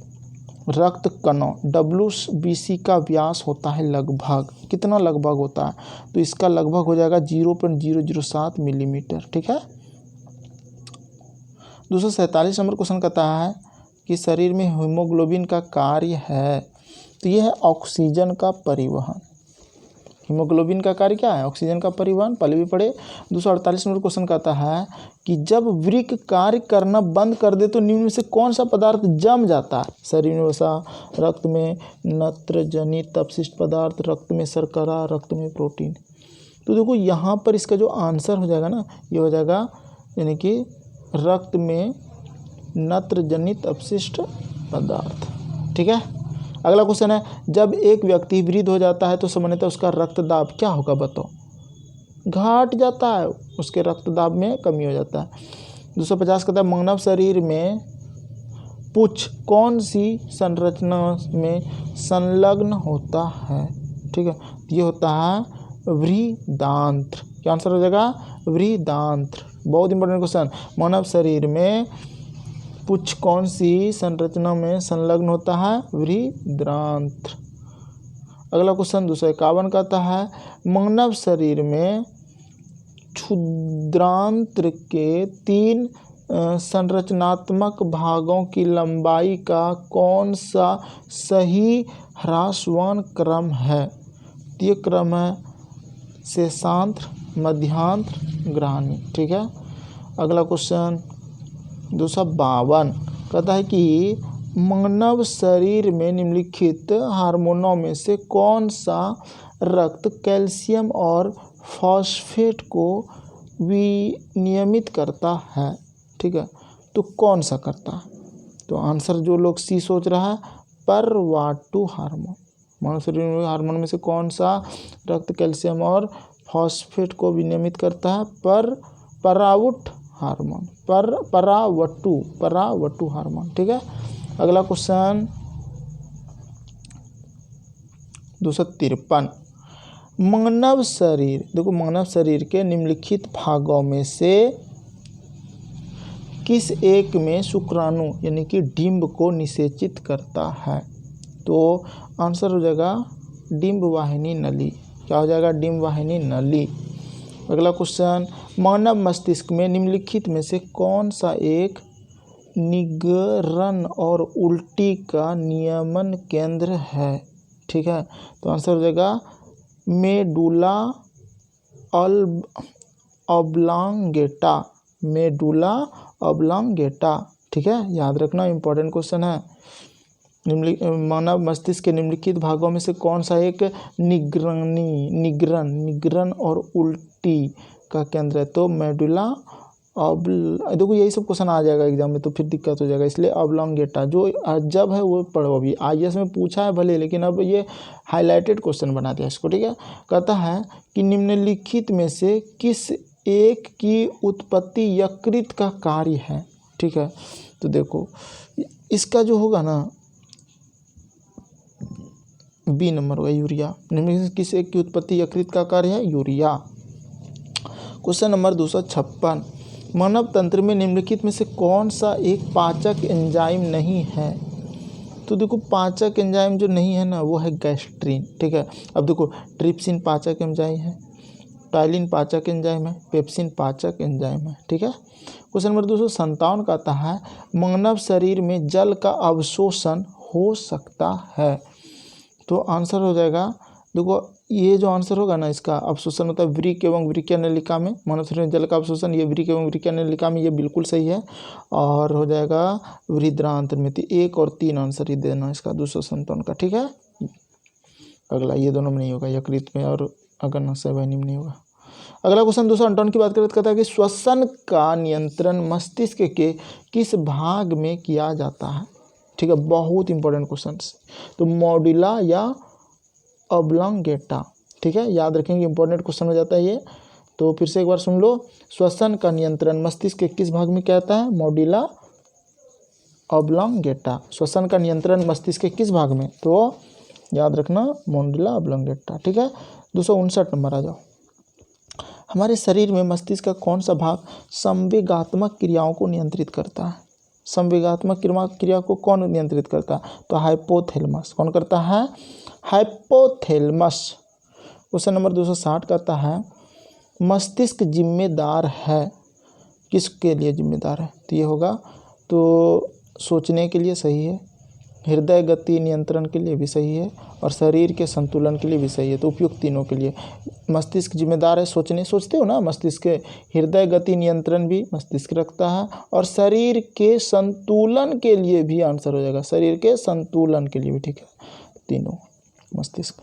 रक्त कणों WBC का व्यास होता है लगभग, कितना लगभग होता है? तो इसका लगभग हो जाएगा 0.007 मिलीमीटर। ठीक है, 247 नंबर क्वेश्चन कहता है कि शरीर में हीमोग्लोबिन का कार्य है, तो यह है ऑक्सीजन का परिवहन। हीमोग्लोबिन का कार्य क्या है? ऑक्सीजन का परिवहन, पहले भी पढ़े। 248 नंबर क्वेश्चन कहता है कि जब वृक्क कार्य करना बंद कर दे तो निम्न में से कौन सा पदार्थ जम जाता है? शरीर में वसा, रक्त में नत्रजनित अपशिष्ट पदार्थ, रक्त में शर्करा, रक्त में प्रोटीन। तो देखो यहाँ पर इसका जो आंसर हो जाएगा ना, ये हो जाएगा यानी कि रक्त में नत्रजनित अपशिष्ट पदार्थ। ठीक है, अगला क्वेश्चन है जब एक व्यक्ति वृद्ध हो जाता है तो सामान्यतः उसका रक्तदाब क्या होगा? बताओ। घट जाता है, उसके रक्तदाब में कमी हो जाता है। 250 कहता है मानव शरीर में पुच्छ कौन सी संरचना में संलग्न होता है? ठीक है, ये होता है वृदांत्र। क्या आंसर हो जाएगा? वृदांत्र। बहुत इंपॉर्टेंट क्वेश्चन। मानव शरीर में पुच्छ कौन सी संरचना में संलग्न होता है? वृदांत्र। अगला क्वेश्चन 251 कहता है मानव शरीर में क्षुद्रांत्र के 3 संरचनात्मक भागों की लंबाई का कौन सा सही ह्रासवान क्रम है? तो ये क्रम है शेषांत्र, मध्यांत्र, ग्रहणी। ठीक है। अगला क्वेश्चन 252 कहता है कि मानव शरीर में निम्नलिखित हार्मोनों में से कौन सा रक्त कैल्शियम और फॉस्फेट को विनियमित करता है? ठीक है, तो कौन सा करता है? तो आंसर जो लोग सी सोच रहा है, परवाटू हार्मोन। मानव शरीर में हार्मोन में से कौन सा रक्त कैल्शियम और फॉस्फेट को विनियमित करता है? परावुट हार्मोन, परावटू हार्मोन। ठीक है। अगला क्वेश्चन 253 मानव शरीर, देखो मानव शरीर के निम्नलिखित भागों में से किस एक में शुक्राणु यानी कि डिंब को निषेचित करता है? तो आंसर हो जाएगा डिंब वाहिनी नली। क्या हो जाएगा? डिंब वाहिनी नली। अगला क्वेश्चन मानव मस्तिष्क में निम्नलिखित में से कौन सा एक निगरण और उल्टी का नियमन केंद्र है? ठीक है, तो आंसर हो जाएगा मेडुला ऑब्लांगेटा, मेडुला ऑब्लांगेटा। ठीक है, याद रखना, इंपॉर्टेंट क्वेश्चन है। मानव मस्तिष्क के निम्नलिखित भागों में से कौन सा एक निगरण और उल्टी का केंद्र है? तो मेडुला देखो यही सब क्वेश्चन आ जाएगा एग्जाम में, तो फिर दिक्कत हो जाएगा, इसलिए ऑब्लांगेटा जो जब है वो पढ़ो। अभी आईएएस में पूछा है भले, लेकिन अब ये हाईलाइटेड क्वेश्चन बना दिया इसको। ठीक है, कहता है कि निम्नलिखित में से किस एक की उत्पत्ति यकृत का कार्य है? ठीक है, तो देखो इसका जो होगा ना बी नंबर होगा, यूरिया। निम्नलिखित किस एक की उत्पत्ति यकृत का कार्य है? यूरिया। क्वेश्चन नंबर 256 मानव तंत्र में निम्नलिखित में से कौन सा एक पाचक एंजाइम नहीं है? तो देखो पाचक एंजाइम जो नहीं है ना वो है गैस्ट्रीन। ठीक है, अब देखो ट्रिप्सिन पाचक एंजाइम है, टाइलिन पाचक एंजाइम है, पेप्सिन पाचक एंजाइम है। ठीक है। क्वेश्चन नंबर 257 कहता है मानव शरीर में जल का अवशोषण हो सकता है? तो आंसर हो जाएगा, देखो ये जो आंसर होगा ना इसका अवशोषण होता है वृक्क एवं वृक्कीय नलिका में। मानव शरीर में जल का अवशोषण ये वृक्क एवं वृक्कीय नलिका में, ये बिल्कुल सही है। और हो जाएगा वृद्रांत्र में। 1 और 3 आंसर ही देना इसका 257 का। ठीक है। अगला ये दोनों में नहीं होगा, यकृत में और अग्नाशय वाहिनी में नहीं होगा। अगला क्वेश्चन 258 की बात करें तो कहता है कि श्वसन का नियंत्रण मस्तिष्क के किस भाग में किया जाता है? ठीक है, बहुत इंपॉर्टेंट क्वेश्चन। तो मॉड्यूला या ऑब्लांगेटा। ठीक है, याद रखेंगे, इंपॉर्टेंट क्वेश्चन हो जाता है ये। तो फिर से एक बार सुन लो, श्वसन का नियंत्रण मस्तिष्क के किस भाग में किया जाता है? मॉड्यूला ऑब्लांगेटा। श्वसन का नियंत्रण मस्तिष्क के किस भाग में? तो याद रखना मॉड्यूला ऑब्लांगेटा। ठीक है। 259 नंबर आ जाओ। हमारे शरीर में मस्तिष्क का कौन सा भाग संवेगात्मक क्रियाओं को नियंत्रित करता है? संवेगात्मक क्रिया को कौन नियंत्रित करता है? तो हाइपोथैलेमस। कौन करता है? हाइपोथैलेमस। क्वेश्चन नंबर 260 कहता है मस्तिष्क जिम्मेदार है, किसके लिए जिम्मेदार है? तो ये होगा तो सोचने के लिए सही है, हृदय गति नियंत्रण के लिए भी सही है, और शरीर के संतुलन के लिए भी सही है। तो उपयुक्त तीनों के लिए मस्तिष्क जिम्मेदार है। सोचते हो ना, मस्तिष्क के हृदय गति नियंत्रण भी मस्तिष्क रखता है, और शरीर के संतुलन के लिए भी आंसर हो जाएगा, शरीर के संतुलन के लिए भी। ठीक है, तीनों मस्तिष्क।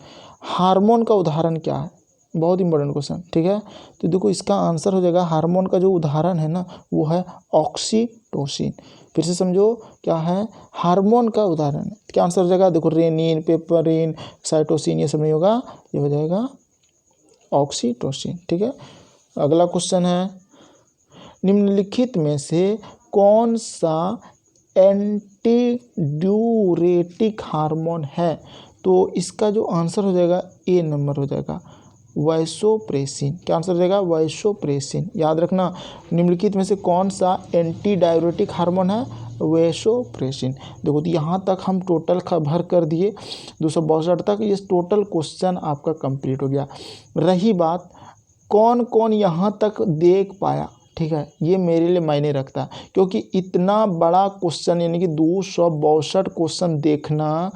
हार्मोन का उदाहरण क्या है? बहुत इंपॉर्टेंट क्वेश्चन। ठीक है, तो देखो इसका आंसर हो जाएगा, हार्मोन का जो उदाहरण है ना वो है ऑक्सीटोसिन। फिर से समझो क्या है हार्मोन का उदाहरण। क्या आंसर हो जाएगा? देखो रेनिन, पेपरिन, साइटोसिन ये सब नहीं होगा, ये हो जाएगा ऑक्सीटोसिन। ठीक है। अगला क्वेश्चन है निम्नलिखित में से कौन सा एंटी ड्यूरेटिक हार्मोन है? तो इसका जो आंसर हो जाएगा ए नंबर हो जाएगा, वैसोप्रेसिन। क्या आंसर हो जाएगा? वैसोप्रेसिन। याद रखना निम्नलिखित में से कौन सा एंटी डाययूरेटिक हार्मोन है? वैसोप्रेसिन। देखो तो यहाँ तक हम टोटल भर कर दिए 262 तक, ये टोटल क्वेश्चन आपका कंप्लीट हो गया। रही बात कौन कौन यहाँ तक देख पाया, ठीक है, ये मेरे लिए मायने रखता है, क्योंकि इतना बड़ा क्वेश्चन यानी कि 262 क्वेश्चन देखना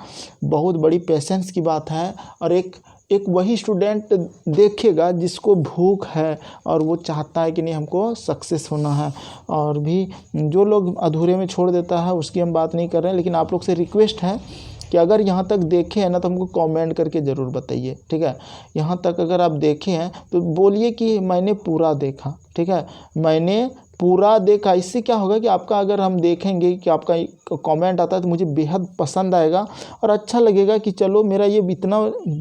बहुत बड़ी पेशेंस की बात है। और एक वही स्टूडेंट देखेगा जिसको भूख है और वो चाहता है कि नहीं हमको सक्सेस होना है। और भी जो लोग अधूरे में छोड़ देता है उसकी हम बात नहीं कर रहे हैं, लेकिन आप लोग से रिक्वेस्ट है कि अगर यहाँ तक देखे हैं ना तो हमको कमेंट करके ज़रूर बताइए, ठीक है। यहाँ तक अगर आप देखे हैं तो बोलिए कि मैंने पूरा देखा, ठीक है, मैंने पूरा देखा। इससे क्या होगा कि आपका अगर हम देखेंगे कि आपका कमेंट आता है तो मुझे बेहद पसंद आएगा और अच्छा लगेगा कि चलो मेरा ये इतना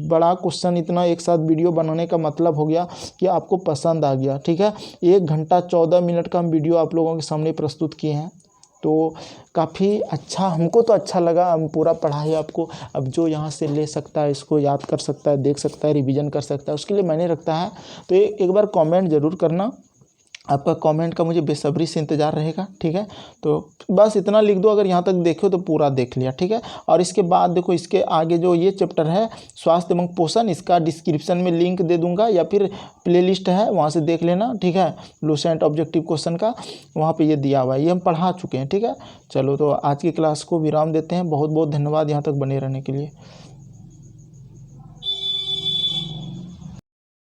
बड़ा क्वेश्चन इतना एक साथ वीडियो बनाने का मतलब हो गया कि आपको पसंद आ गया, ठीक है। 1 घंटा 14 मिनट का हम वीडियो आप लोगों के सामने प्रस्तुत किए हैं, तो काफ़ी अच्छा, हमको तो अच्छा लगा। हम पूरा पढ़ाई आपको, अब जो यहाँ से ले सकता है इसको याद कर सकता है, देख सकता है, रिवीजन कर सकता है, उसके लिए मैंने रखता है। तो एक बार कमेंट ज़रूर करना, आपका कमेंट का मुझे बेसब्री से इंतज़ार रहेगा, ठीक है। तो बस इतना लिख दो, अगर यहाँ तक देखे तो पूरा देख लिया, ठीक है। और इसके बाद देखो इसके आगे जो ये चैप्टर है स्वास्थ्य एवं पोषण, इसका डिस्क्रिप्शन में लिंक दे दूंगा या फिर प्लेलिस्ट है वहाँ से देख लेना, ठीक है। लूसेंट ऑब्जेक्टिव क्वेश्चन का वहाँ पे ये दिया हुआ है, ये हम पढ़ा चुके हैं, ठीक है। चलो तो आज की क्लास को विराम देते हैं। बहुत बहुत धन्यवाद यहाँ तक बने रहने के लिए।